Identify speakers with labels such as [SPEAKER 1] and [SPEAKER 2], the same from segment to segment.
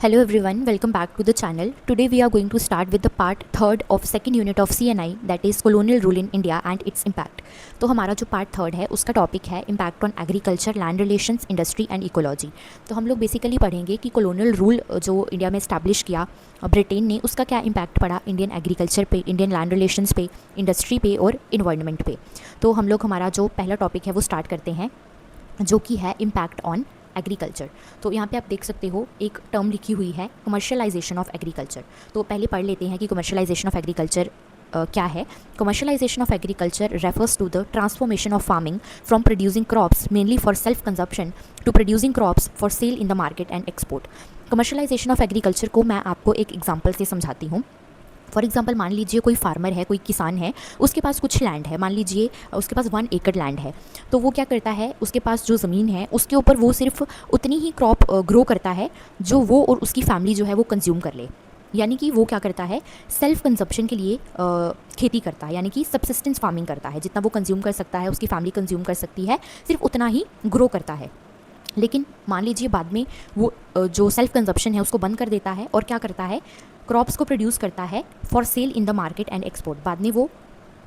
[SPEAKER 1] Hello everyone, welcome back to the channel. Today we are going to start with the part third of second unit of CNI, that is colonial rule in India and its impact. तो हमारा जो part third है उसका topic है impact on agriculture, land relations, industry and ecology. तो हम लोग basically पढ़ेंगे कि colonial रूल जो इंडिया में इस्टेब्लिश किया ब्रिटेन ने, उसका क्या इम्पैक्ट पड़ा इंडियन एग्रीकल्चर पे, इंडियन लैंड रिलेशंस पे, इंडस्ट्री पे और इन्वायरमेंट पे। तो हम लोग हमारा जो पहला टॉपिक है वो स्टार्ट करते हैं, जो कि है इम्पैक्ट ऑन एग्रीकल्चर। तो यहाँ पे आप देख सकते हो एक टर्म लिखी हुई है कमर्शियलाइजेशन ऑफ एग्रीकल्चर। तो पहले पढ़ लेते हैं कि कमर्शियलाइजेशन ऑफ एग्रीकल्चर क्या है। Commercialization of agriculture refers to the transformation of farming from producing crops mainly for self consumption to producing crops for sale in the market and export. Commercialization of agriculture को मैं आपको एक example से समझाती हूँ। For example मान लीजिए कोई फार्मर है, कोई किसान है, उसके पास कुछ लैंड है, मान लीजिए उसके पास 1 एकड़ लैंड है। तो वो क्या करता है, उसके पास जो ज़मीन है उसके ऊपर वो सिर्फ उतनी ही क्रॉप ग्रो करता है जो वो और उसकी फैमिली जो है वो कंज्यूम कर ले। यानी कि वो क्या करता है, सेल्फ कंजप्शन के लिए खेती करता है, यानी कि सबसिस्टेंस फार्मिंग करता है। जितना वो कंज्यूम कर सकता है, उसकी फैमिली कंज्यूम कर सकती है, सिर्फ उतना ही ग्रो करता है। लेकिन मान लीजिए बाद में वो जो सेल्फ कंजप्शन है उसको बंद कर देता है और क्या करता है, क्रॉप्स को प्रोड्यूस करता है for sale in the market and export. बाद में वो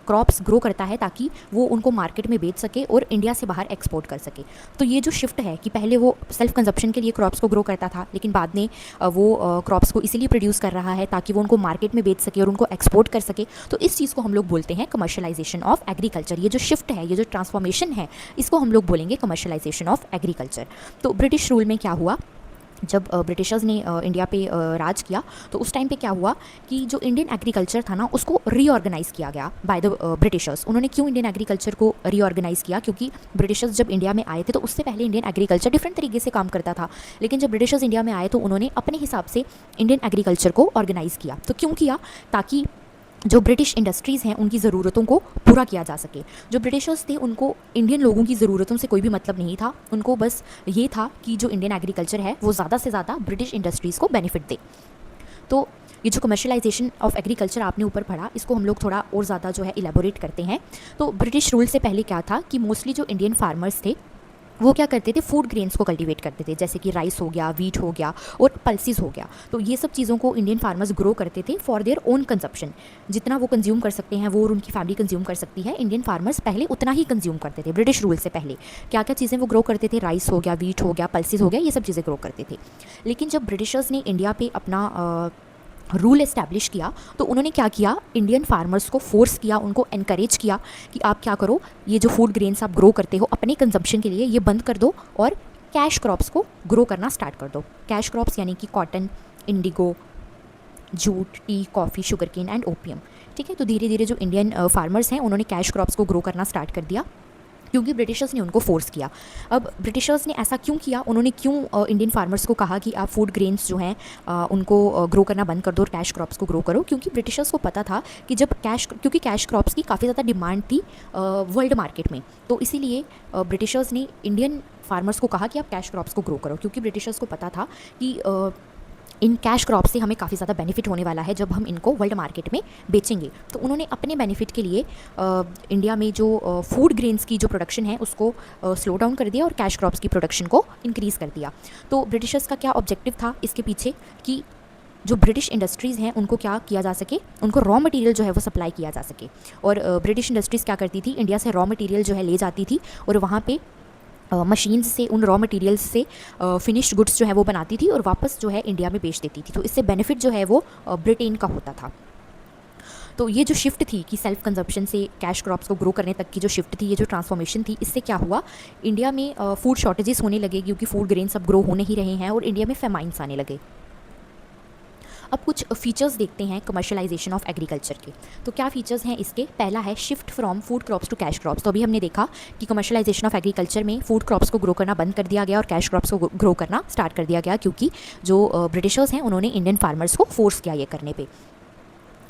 [SPEAKER 1] क्रॉप्स ग्रो करता है ताकि वो उनको मार्केट में बेच सके और इंडिया से बाहर एक्सपोर्ट कर सके। तो ये जो शिफ्ट है कि पहले वो सेल्फ कंजप्शन के लिए क्रॉप्स को ग्रो करता था, लेकिन बाद में वो क्रॉप्स को इसीलिए प्रोड्यूस कर रहा है ताकि वो उनको मार्केट में बेच सके और उनको एक्सपोर्ट कर सके। तो इस चीज़ को हम लोग बोलते हैं कमर्शियलाइजेशन ऑफ एग्रीकल्चर। ये जो शिफ्ट है, ये जो ट्रांसफॉर्मेशन है, इसको हम लोग बोलेंगे कमर्शियलाइजेशन ऑफ एग्रीकल्चर। तो ब्रिटिश रूल में क्या हुआ, जब ब्रिटिशर्स ने इंडिया पे राज किया, तो उस टाइम पे क्या हुआ कि जो इंडियन एग्रीकल्चर था ना, उसको रीऑर्गेनाइज़ किया गया बाय द ब्रिटिशर्स। उन्होंने क्यों इंडियन एग्रीकल्चर को रीऑर्गेनाइज़ किया, क्योंकि ब्रिटिशर्स जब इंडिया में आए थे तो उससे पहले इंडियन एग्रीकल्चर डिफरेंट तरीके से काम करता था। लेकिन जब ब्रिटिशर्स इंडिया में आए तो उन्होंने अपने हिसाब से इंडियन एग्रीकल्चर को ऑर्गेनाइज़ किया। तो क्यों किया, ताकि जो ब्रिटिश इंडस्ट्रीज़ हैं उनकी ज़रूरतों को पूरा किया जा सके। जो ब्रिटिशर्स थे उनको इंडियन लोगों की ज़रूरतों से कोई भी मतलब नहीं था, उनको बस ये था कि जो इंडियन एग्रीकल्चर है वो ज़्यादा से ज़्यादा ब्रिटिश इंडस्ट्रीज़ को बेनिफिट दे। तो ये जो कमर्शियलाइजेशन ऑफ एग्रीकल्चर आपने ऊपर पढ़ा, इसको हम लोग थोड़ा और ज़्यादा जो है इलेबोरेट करते हैं। तो ब्रिटिश रूल से पहले क्या था कि मोस्टली जो इंडियन फार्मर्स थे वो क्या करते थे, फूड ग्रेन्स को कल्टीवेट करते थे, जैसे कि राइस हो गया, वीट हो गया और पल्सिस हो गया। तो ये सब चीज़ों को इंडियन फार्मर्स ग्रो करते थे फॉर देयर ओन कंजप्शन। जितना वो कंज्यूम कर सकते हैं वो और उनकी फैमिली कंज्यूम कर सकती है, इंडियन फार्मर्स पहले उतना ही कंज्यूम करते थे। ब्रिटिश रूल से पहले क्या क्या चीज़ें वो ग्रो करते थे, राइस हो गया, वीट हो गया, पल्सिस हो गया, ये सब चीज़ें ग्रो करते थे। लेकिन जब ब्रिटिशर्स ने इंडिया पे अपना रूल इस्टेब्लिश किया तो उन्होंने क्या किया, इंडियन फार्मर्स को फोर्स किया, उनको एनकरेज किया कि आप क्या करो, ये जो फूड ग्रेन्स आप ग्रो करते हो अपने कंजम्पशन के लिए, ये बंद कर दो और कैश क्रॉप्स को ग्रो करना स्टार्ट कर दो। कैश क्रॉप्स यानी कि cotton, indigo, jute, tea, coffee, sugarcane and opium. ठीक है, तो धीरे धीरे जो इंडियन फार्मर्स हैं उन्होंने कैश क्रॉप्स को ग्रो करना स्टार्ट कर दिया, क्योंकि ब्रिटिशर्स ने उनको फोर्स किया। अब ब्रिटिशर्स ने ऐसा क्यों किया, उन्होंने क्यों इंडियन फार्मर्स को कहा कि आप फूड ग्रेन्स जो हैं उनको ग्रो करना बंद कर दो और कैश क्रॉप्स को ग्रो करो, क्योंकि ब्रिटिशर्स को पता था कि जब क्योंकि कैश क्रॉप्स की काफ़ी ज़्यादा डिमांड थी वर्ल्ड मार्केट में। तो इसीलिए ब्रिटिशर्स ने इंडियन फार्मर्स को कहा कि आप कैश क्रॉप्स को ग्रो करो, क्योंकि ब्रिटिशर्स को पता था कि इन कैश क्रॉप से हमें काफ़ी ज़्यादा बेनिफिट होने वाला है जब हम इनको वर्ल्ड मार्केट में बेचेंगे। तो उन्होंने अपने बेनिफिट के लिए इंडिया में जो फूड ग्रेन्स की जो प्रोडक्शन है उसको स्लो डाउन कर दिया और कैश क्रॉप्स की प्रोडक्शन को इंक्रीज़ कर दिया। तो ब्रिटिशर्स का क्या ऑब्जेक्टिव था इसके पीछे, कि जो ब्रिटिश इंडस्ट्रीज़ हैं उनको क्या किया जा सके, उनको रॉ मटेरियल जो है वो सप्लाई किया जा सके। और ब्रिटिश इंडस्ट्रीज़ क्या करती थी, इंडिया से रॉ मटेरियल जो है ले जाती थी और वहाँ पे मशीन्स से उन रॉ मटेरियल्स से फिनिश्ड गुड्स जो है वो बनाती थी और वापस जो है इंडिया में बेच देती थी। तो इससे बेनिफिट जो है वो ब्रिटेन का होता था। तो ये जो शिफ्ट थी कि सेल्फ कंजप्शन से कैश क्रॉप्स को ग्रो करने तक की जो शिफ्ट थी, ये जो ट्रांसफॉर्मेशन थी, इससे क्या हुआ, इंडिया में फूड शॉर्टेजेस होने लगे, क्योंकि फूड ग्रेन्स अब ग्रो हो नहीं रहे हैं और इंडिया में फेमाइन्स आने लगे। अब कुछ फीचर्स देखते हैं कमर्शियलाइजेशन ऑफ एग्रीकल्चर के। तो क्या फीचर्स हैं इसके, पहला है shift from food crops to cash crops. तो अभी हमने देखा कि कमर्शियलाइजेशन ऑफ एग्रीकल्चर में फूड क्रॉप्स को ग्रो करना बंद कर दिया गया और कैश क्रॉप्स को ग्रो करना स्टार्ट कर दिया गया, क्योंकि जो ब्रिटिशर्स हैं उन्होंने इंडियन फार्मर्स को फोर्स किया ये करने पे।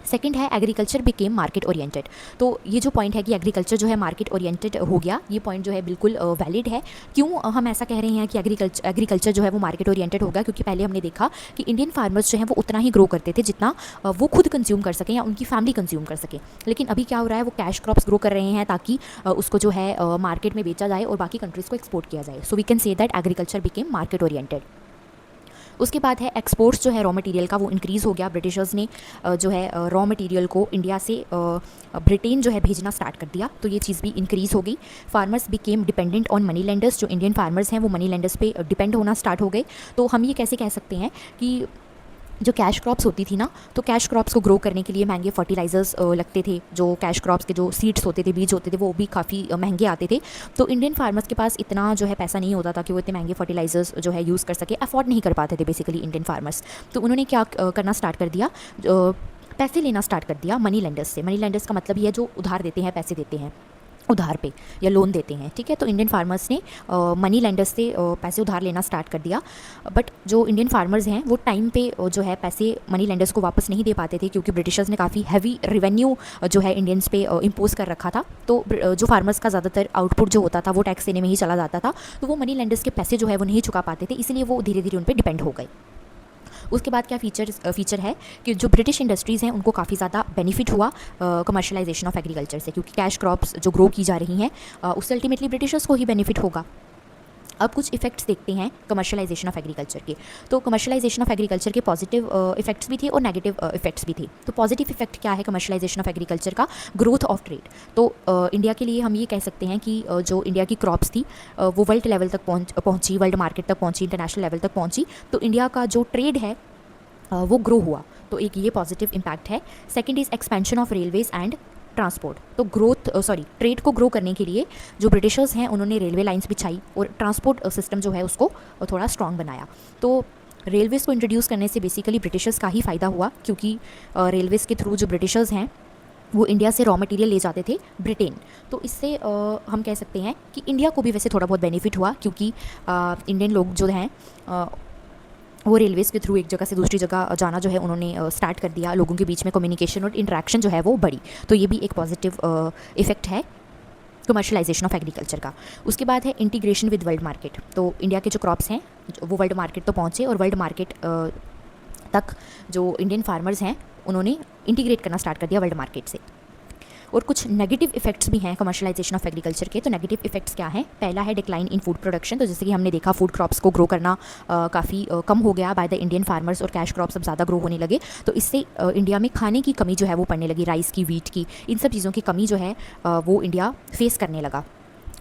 [SPEAKER 1] सेकंड है एग्रीकल्चर बिकेम मार्केट ओरिएंटेड। तो ये जो पॉइंट है कि एग्रीकल्चर जो है मार्केट ओरिएंटेड हो गया, ये पॉइंट जो है बिल्कुल वैलिड है। क्यों हम ऐसा कह रहे हैं कि एग्रीकल्चर जो है वो मार्केट ओरिएंटेड होगा, क्योंकि पहले हमने देखा कि इंडियन फार्मर्स जो हैं वो उतना ही ग्रो करते थे जितना वो खुद कंज्यूम कर सकें या उनकी फैमिली कंज्यूम कर सके। लेकिन अभी क्या हो रहा है, वो कैश क्रॉप्स ग्रो कर रहे हैं ताकि उसको जो है मार्केट में बेचा जाए और बाकी कंट्रीज़ को एक्सपोर्ट किया जाए। So we can say that agriculture became market oriented. उसके बाद है एक्सपोर्ट्स जो है रॉ मटेरियल का वो इंक्रीज़ हो गया। ब्रिटिशर्स ने जो है रॉ मटेरियल को इंडिया से ब्रिटेन जो है भेजना स्टार्ट कर दिया, तो ये चीज़ भी इंक्रीज़ हो गई। Farmers became dependent on money lenders, जो इंडियन फार्मर्स हैं वो मनी लेंडर्स पे डिपेंड होना स्टार्ट हो गए। तो हम ये कैसे कह सकते हैं कि जो कैश क्रॉप्स होती थी ना, तो कैश क्रॉप्स को ग्रो करने के लिए महंगे फर्टिलाइजर्स लगते थे। जो कैश क्रॉप्स के जो सीड्स होते थे, बीज होते थे, वो भी काफ़ी महंगे आते थे। तो इंडियन फार्मर्स के पास इतना जो है पैसा नहीं होता था कि वो इतने महंगे फर्टिलाइजर्स जो है यूज़ कर सके, अफोर्ड नहीं कर पाते थे बेसिकली इंडियन फार्मर्स। तो उन्होंने क्या करना स्टार्ट कर दिया, पैसे लेना स्टार्ट कर दिया मनी लेंडर्स से। मनी लेंडर्स का मतलब ये है जो उधार देते हैं, पैसे देते हैं उधार पे या लोन देते हैं, ठीक है। तो इंडियन फार्मर्स ने मनी लेंडर्स से पैसे उधार लेना स्टार्ट कर दिया। बट जो इंडियन फार्मर्स हैं वो टाइम पे जो है पैसे मनी लेंडर्स को वापस नहीं दे पाते थे, क्योंकि ब्रिटिशर्स ने काफ़ी हैवी रेवेन्यू जो है इंडियंस पे इम्पोज कर रखा था। तो जो फार्मर्स का ज़्यादातर आउटपुट जो होता था वो टैक्स देने में ही चला जाता था, तो वो मनी लेंडर्स के पैसे जो है वो नहीं चुका पाते थे, इसलिए वो धीरे धीरे उन पर डिपेंड हो गए। उसके बाद क्या फीचर है कि जो ब्रिटिश इंडस्ट्रीज़ हैं उनको काफ़ी ज़्यादा बेनिफिट हुआ कमर्शलाइजेशन ऑफ एग्रीकल्चर से, क्योंकि कैश क्रॉप्स जो ग्रो की जा रही हैं उससे अल्टीमेटली ब्रिटिशर्स को ही बेनिफिट होगा। अब कुछ इफेक्ट्स देखते हैं कमर्शलाइजेशन ऑफ एग्रीकल्चर के। तो कमर्शलाइजेशन ऑफ एग्रीकल्चर के पॉजिटिव इफेक्ट्स भी थे और नेगेटिव इफेक्ट्स भी थे। तो पॉजिटिव इफेक्ट क्या है कमर्शलाइजेशन ऑफ एग्रीकल्चर का? Growth of trade. तो इंडिया के लिए हम ये कह सकते हैं कि जो इंडिया की क्रॉप्स थी वो वर्ल्ड लेवल तक पहुंची, वर्ल्ड मार्केट तक पहुंची, इंटरनेशनल लेवल तक पहुंची। तो इंडिया का जो ट्रेड है वो ग्रो हुआ, तो एक ये पॉजिटिव इम्पैक्ट है। Second is expansion of railways and transport. तो ट्रेड को ग्रो करने के लिए जो ब्रिटिशर्स हैं उन्होंने रेलवे लाइंस बिछाई और ट्रांसपोर्ट सिस्टम जो है उसको थोड़ा स्ट्रॉन्ग बनाया। तो रेलवेज़ को इंट्रोड्यूस करने से बेसिकली ब्रिटिशर्स का ही फ़ायदा हुआ, क्योंकि रेलवेज़ के थ्रू जो ब्रिटिशर्स हैं वो इंडिया से रॉ मटेरियल ले जाते थे ब्रिटेन। तो इससे हम कह सकते हैं कि इंडिया को भी वैसे थोड़ा बहुत बेनिफिट हुआ, क्योंकि इंडियन लोग जो हैं वो रेलवेज़ के थ्रू एक जगह से दूसरी जगह जाना जो है उन्होंने स्टार्ट कर दिया। लोगों के बीच में कम्युनिकेशन और इंटरेक्शन जो है वो बढ़ी। तो ये भी एक पॉजिटिव इफेक्ट है कमर्शलाइजेशन ऑफ एग्रीकल्चर का। उसके बाद है इंटीग्रेशन विद वर्ल्ड मार्केट। तो इंडिया के जो क्रॉप्स हैं वो वर्ल्ड मार्केट तो पहुँचे, और वर्ल्ड मार्केट तक जो इंडियन फार्मर्स हैं उन्होंने इंटीग्रेट करना स्टार्ट कर दिया वर्ल्ड मार्केट से। और कुछ नेगेटिव इफेक्ट्स भी हैं कमर्शलाइजेशन ऑफ एग्रीकल्चर के। तो नेगेटिव इफेक्ट्स क्या हैं? पहला है डिक्लाइन इन फूड प्रोडक्शन। तो जैसे कि हमने देखा फूड क्रॉप्स को ग्रो करना काफ़ी कम हो गया बाय द इंडियन फार्मर्स, और कैश क्रॉप्स अब ज़्यादा ग्रो होने लगे। तो इससे इंडिया में खाने की कमी जो है वो पड़ने लगी, राइस की, वीट की, इन सब चीज़ों की कमी जो है वो इंडिया फेस करने लगा।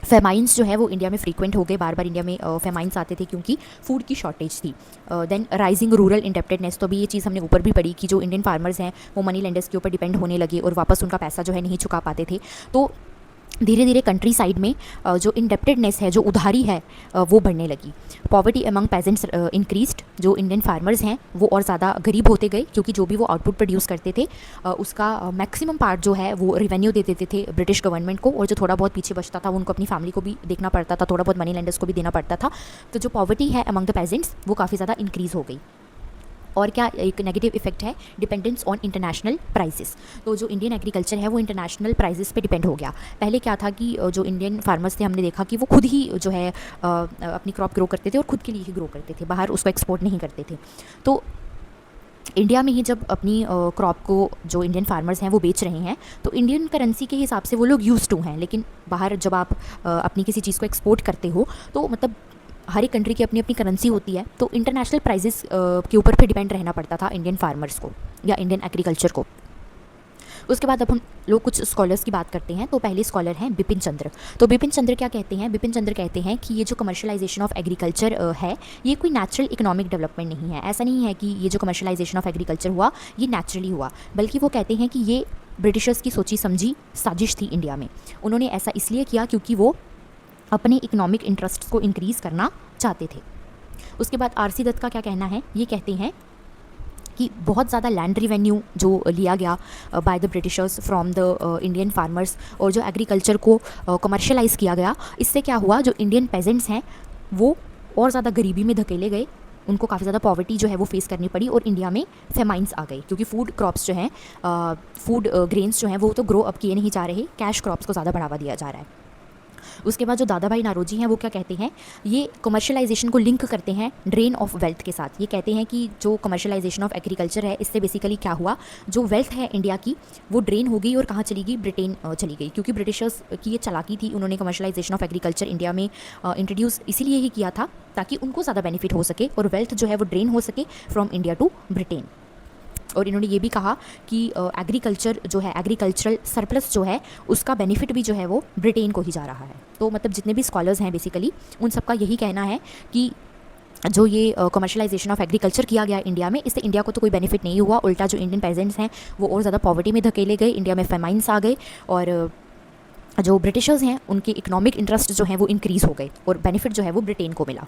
[SPEAKER 1] फेमाइंस जो है वो इंडिया में फ्रीक्वेंट हो गए, बार बार इंडिया में फेमाइंस आते थे क्योंकि फूड की शॉर्टेज थी। Then rising rural indebtedness. तो भी ये चीज़ हमने ऊपर भी पढ़ी कि जो इंडियन फार्मर्स हैं वो मनी लेंडर्स के ऊपर डिपेंड होने लगे और वापस उनका पैसा जो है नहीं चुका पाते थे। तो धीरे धीरे कंट्री साइड में जो इंडेप्टेडनेस है, जो उधारी है, वो बढ़ने लगी। Poverty among pageants increased. जो इंडियन फार्मर्स हैं वो और ज़्यादा गरीब होते गए, क्योंकि जो भी वो आउटपुट प्रोड्यूस करते थे उसका मैक्सिमम पार्ट जो है वो रेवेन्यू दे देते थे ब्रिटिश गवर्नमेंट को, और जो थोड़ा बहुत पीछे बचता था वो उनको अपनी फैमिली को भी देखना पड़ता था, थोड़ा बहुत मनी लेंडर्स को भी देना पड़ता था। तो जो पॉवर्टी है अमंग द पेजेंट्स वो काफ़ी ज़्यादा इंक्रीज़ हो गई। और क्या एक नेगेटिव इफेक्ट है? Dependence on international prices. तो जो इंडियन एग्रीकल्चर है वो इंटरनेशनल प्राइसेस पे डिपेंड हो गया। पहले क्या था कि जो इंडियन फार्मर्स थे हमने देखा कि वो खुद ही जो है अपनी क्रॉप ग्रो करते थे और खुद के लिए ही ग्रो करते थे, बाहर उसको एक्सपोर्ट नहीं करते थे। तो इंडिया में ही जब अपनी क्रॉप को जो इंडियन फार्मर्स हैं वो बेच रहे हैं, तो इंडियन करेंसी के हिसाब से वो लोग यूज्ड टू हैं। लेकिन बाहर जब आप अपनी किसी चीज़ को एक्सपोर्ट करते हो तो मतलब हर एक कंट्री की अपनी अपनी करेंसी होती है, तो इंटरनेशनल प्राइजेस के ऊपर पे डिपेंड रहना पड़ता था इंडियन फार्मर्स को या इंडियन एग्रीकल्चर को। उसके बाद अब हम लोग कुछ स्कॉलर्स की बात करते हैं। तो पहले स्कॉलर हैं बिपिन चंद्र। तो बिपिन चंद्र क्या कहते हैं? बिपिन चंद्र कहते हैं कि ये जो कमर्शलाइजेशन ऑफ एग्रीकल्चर है ये कोई नेचुरल इकोनॉमिक डेवलपमेंट नहीं है। ऐसा नहीं है कि ये जो कमर्शलाइजेशन ऑफ एग्रीकल्चर हुआ ये नेचुरली हुआ, बल्कि वो कहते हैं कि ये ब्रिटिशर्स की सोची समझी साजिश थी इंडिया में। उन्होंने ऐसा इसलिए किया क्योंकि वो अपने इकोनॉमिक इंटरेस्ट्स को इंक्रीज़ करना चाहते थे। उसके बाद आरसी दत्त का क्या कहना है? ये कहते हैं कि बहुत ज़्यादा लैंड रिवेन्यू जो लिया गया by the Britishers from the Indian farmers, और जो एग्रीकल्चर को कमर्शलाइज़ किया गया, इससे क्या हुआ, जो इंडियन पेजेंट्स हैं वो और ज़्यादा गरीबी में धकेले गए, उनको काफ़ी ज़्यादा पॉवर्टी जो है वो फेस करनी पड़ी, और इंडिया में फेमाइंस आ गई क्योंकि फूड क्रॉप्स जो हैं, फूड ग्रेन्स जो हैं वो तो ग्रो अप किए नहीं जा रहे, कैश क्रॉप्स को ज़्यादा बढ़ावा दिया जा रहा है। उसके बाद जो दादा भाई नारोजी हैं वो क्या कहते हैं, ये कमर्शलाइजेशन को लिंक करते हैं ड्रेन ऑफ वेल्थ के साथ। ये कहते हैं कि जो कमर्शलाइजेशन ऑफ एग्रीकल्चर है इससे बेसिकली क्या हुआ, जो वेल्थ है इंडिया की वो ड्रेन हो गई और कहाँ चली गई, ब्रिटेन चली गई। क्योंकि ब्रिटिशर्स की ये चालाकी थी, उन्होंने कमर्शलाइजेशन ऑफ एग्रीकल्चर इंडिया में इंट्रोड्यूस इसीलिए ही किया था ताकि उनको ज़्यादा बेनिफिट हो सके और वेल्थ जो है वो ड्रेन हो सके फ्रॉम इंडिया टू ब्रिटेन। और इन्होंने ये भी कहा कि एग्रीकल्चर जो है, एग्रीकल्चरल सरप्लस जो है उसका बेनिफिट भी जो है वो ब्रिटेन को ही जा रहा है। तो मतलब जितने भी स्कॉलर्स हैं बेसिकली उन सबका यही कहना है कि जो ये कमर्शलाइजेशन ऑफ एग्रीकल्चर किया गया इंडिया में, इससे इंडिया को तो कोई बेनिफिट नहीं हुआ, उल्टा जो इंडियन पेजेंट्स हैं वो और ज़्यादा पॉवर्टी में धकेले गए, इंडिया में फेमाइन्स आ गए और जो ब्रिटिशर्स हैं उनके इकोनॉमिक इंटरेस्ट जो हैं वो इंक्रीज़ हो गए और बेनिफिट जो है वो ब्रिटेन को मिला।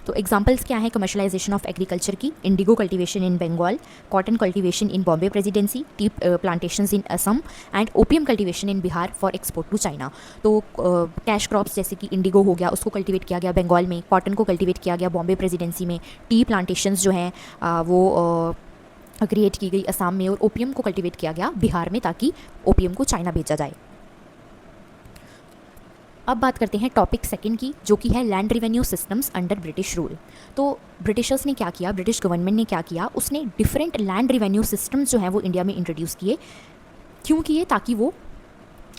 [SPEAKER 1] तो एग्जांपल्स क्या हैं कमर्शलाइजेशन ऑफ एग्रीकल्चर की, indigo cultivation in Bengal, cotton cultivation in Bombay presidency, tea plantations in Assam and opium cultivation in Bihar for export to China. तो कैश क्रॉप्स जैसे कि इंडिगो हो गया उसको कल्टीवेट किया गया बंगाल में, कॉटन को कल्टीवेट किया गया बॉम्बे प्रेसिडेंसी में, टी प्लांटेशंस जो हैं वो क्रिएट की गई असम में और ओपियम को कल्टीवेट किया गया बिहार में ताकि ओपियम को चाइना भेजा जाए। अब बात करते हैं टॉपिक सेकंड की, जो कि है land revenue systems under British rule. तो ब्रिटिशर्स ने क्या किया, ब्रिटिश गवर्नमेंट ने क्या किया, उसने डिफरेंट लैंड रिवेन्यू सिस्टम्स जो हैं वो इंडिया में इंट्रोड्यूस किए। क्यों किए, ताकि वो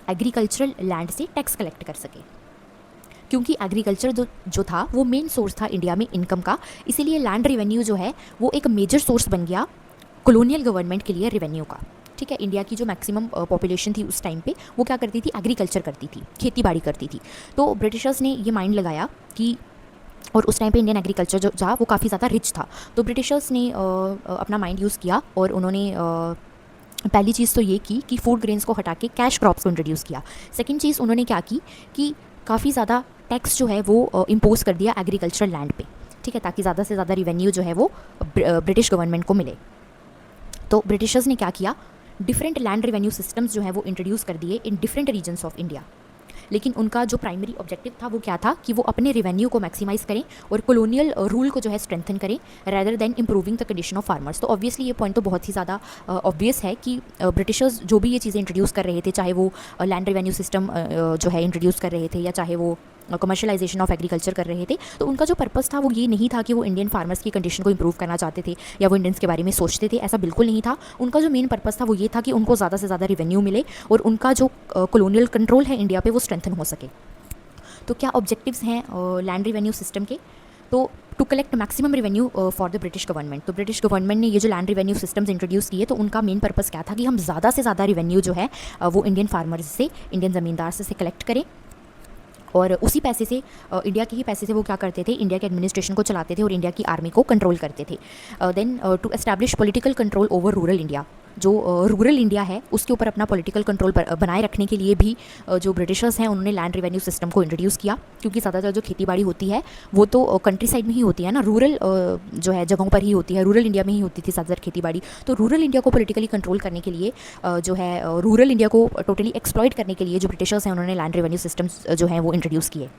[SPEAKER 1] एग्रीकल्चरल लैंड से टैक्स कलेक्ट कर सके। क्योंकि एग्रीकल्चर जो था वो मेन सोर्स था इंडिया में इनकम का, इसीलिए लैंड रिवेन्यू जो है वो एक मेजर सोर्स बन गया कॉलोनियल गवर्नमेंट के लिए रेवेन्यू का। ठीक है, इंडिया की जो मैक्सिमम पॉपुलेशन थी उस टाइम पे वो क्या करती थी, एग्रीकल्चर करती थी, खेती बाड़ी करती थी। तो ब्रिटिशर्स ने ये माइंड लगाया कि, और उस टाइम पे इंडियन एग्रीकल्चर जो था वो काफ़ी ज़्यादा रिच था, तो ब्रिटिशर्स ने अपना माइंड यूज़ किया और उन्होंने पहली चीज़ तो ये की कि फूड ग्रेन्स को हटा के कैश क्रॉप्स को इंट्रोड्यूस किया। सेकेंड चीज़ उन्होंने क्या की कि काफ़ी ज़्यादा टैक्स जो है वो इम्पोज कर दिया एग्रीकल्चरल लैंड पे। ठीक है, ताकि ज़्यादा से ज़्यादा रिवेन्यू जो है वो ब्रिटिश गवर्नमेंट को मिले। तो ब्रिटिशर्स ने क्या किया, डिफरेंट लैंड रिवेन्यू सिस्टम्स जो है वो इंट्रोड्यूस कर दिए in different regions of India. लेकिन उनका जो प्राइमरी ऑब्जेक्टिव था वो क्या था कि वो अपने रेवेन्यू को मैक्सिमाइज़ करें और कॉलोनियल रूल को जो है स्ट्रेंथन करें rather than improving the condition of farmers. तो ऑब्वियसली ये पॉइंट तो बहुत ही ज़्यादा ऑब्वियस है कि ब्रिटिशर्स जो भी ये चीज़ें इंट्रोड्यूस कर रहे थे, चाहे वो लैंड रेवेन्यू सिस्टम जो है इंट्रोड्यूस कर रहे थे या चाहे वो कमर्शलाइजेशन ऑफ एग्रीकल्चर कर रहे थे, तो उनका जो पर्पस था वो ये नहीं था कि वो इंडियन फार्मर्स की कंडीशन को इंप्रूव करना चाहते थे या वो इंडियंस के बारे में सोचते थे, ऐसा बिल्कुल नहीं था। उनका जो मेन पर्पस था वो ये था कि उनको ज़्यादा से ज़्यादा रेवेन्यू मिले और उनका जो कॉलोनियल कंट्रोल है इंडिया पे वो स्ट्रेंथन हो सके। तो क्या ऑब्जेक्टिव्स हैं लैंड रिवेन्यू सिस्टम के, तो to collect maximum revenue for the British government. तो ब्रिटिश गवर्नमेंट ने ये जो लैंड रिवेन्यू सिस्टम्स इंट्रोड्यूस किए तो उनका मेन पर्पस क्या था कि हम ज़्यादा से ज़्यादा रेवेन्यू जो है वो इंडियन फार्मर्स से, इंडियन ज़मींदार से कलेक्ट करें और उसी पैसे से, इंडिया के ही पैसे से वो क्या करते थे, इंडिया के एडमिनिस्ट्रेशन को चलाते थे और इंडिया की आर्मी को कंट्रोल करते थे। Then to establish political control over rural India, जो रूरल इंडिया है उसके ऊपर अपना पॉलिटिकल कंट्रोल बनाए रखने के लिए भी जो ब्रिटिशर्स हैं उन्होंने लैंड रिवेन्यू सिस्टम को इंट्रोड्यूस किया। क्योंकि ज़्यादातर जो खेती बाड़ी होती है वो तो कंट्री साइड में ही होती है ना, रूरल जो है जगहों पर ही होती है, रूरल इंडिया में ही होती थी ज़्यादातर खेती बाड़ी। तो रूरल इंडिया को पॉलिटिकली कंट्रोल करने के लिए जो है, रूरल इंडिया को टोटली एक्सप्लॉइट करने के लिए जो ब्रिटिशर्स हैं उन्होंने लैंड रिवेन्यू सिस्टम्स जो हैं वो इंट्रोड्यूस किए।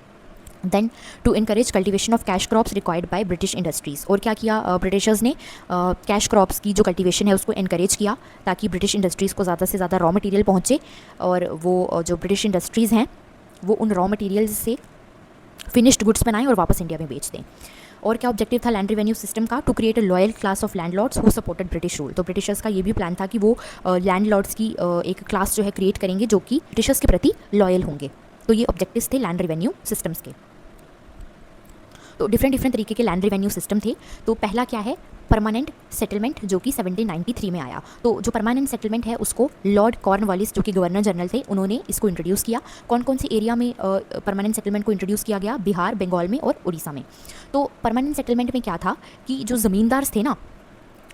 [SPEAKER 1] Then to encourage cultivation of cash crops required by British industries. और क्या किया ब्रिटिशर्स ने, कैश क्रॉप्स की जो कल्टीवेशन है उसको इनकरेज किया ताकि ब्रिटिश इंडस्ट्रीज़ को ज़्यादा से ज़्यादा रॉ मटेरियल पहुँचे और वो जो ब्रिटिश इंडस्ट्रीज़ हैं वो उन रॉ मटेरियल्स से फिनिश्ड गुड्स बनाएं और वापस इंडिया में बेच दें। और क्या ऑब्जेक्टिव था लैंड रिवेन्यू सिस्टम का, to create a loyal class of landlords who supported British rule. तो ब्रिटिशर्स का ये भी प्लान था कि वो लैंडलॉर्ड्स की एक क्लास जो है क्रिएट करेंगे जो कि ब्रिटिशर्स के प्रति लॉयल होंगे। तो ये ऑब्जेक्टिव्स थे लैंड रिवेन्यू सिस्टम्स के। तो डिफरेंट तरीके के लैंड रिवेन्यू सिस्टम थे। तो पहला क्या है, परमानेंट सेटलमेंट, जो कि 1793 में आया। तो जो परमानेंट सेटलमेंट है उसको लॉर्ड कॉर्नवालिस जो कि गवर्नर जनरल थे उन्होंने इसको इंट्रोड्यूस किया। कौन कौन से एरिया में परमानेंट सेटलमेंट को इंट्रोड्यूस किया गया, बिहार, बंगाल में और उड़ीसा में। तो परमानेंट सेटलमेंट में क्या था कि जो ज़मींदार थे ना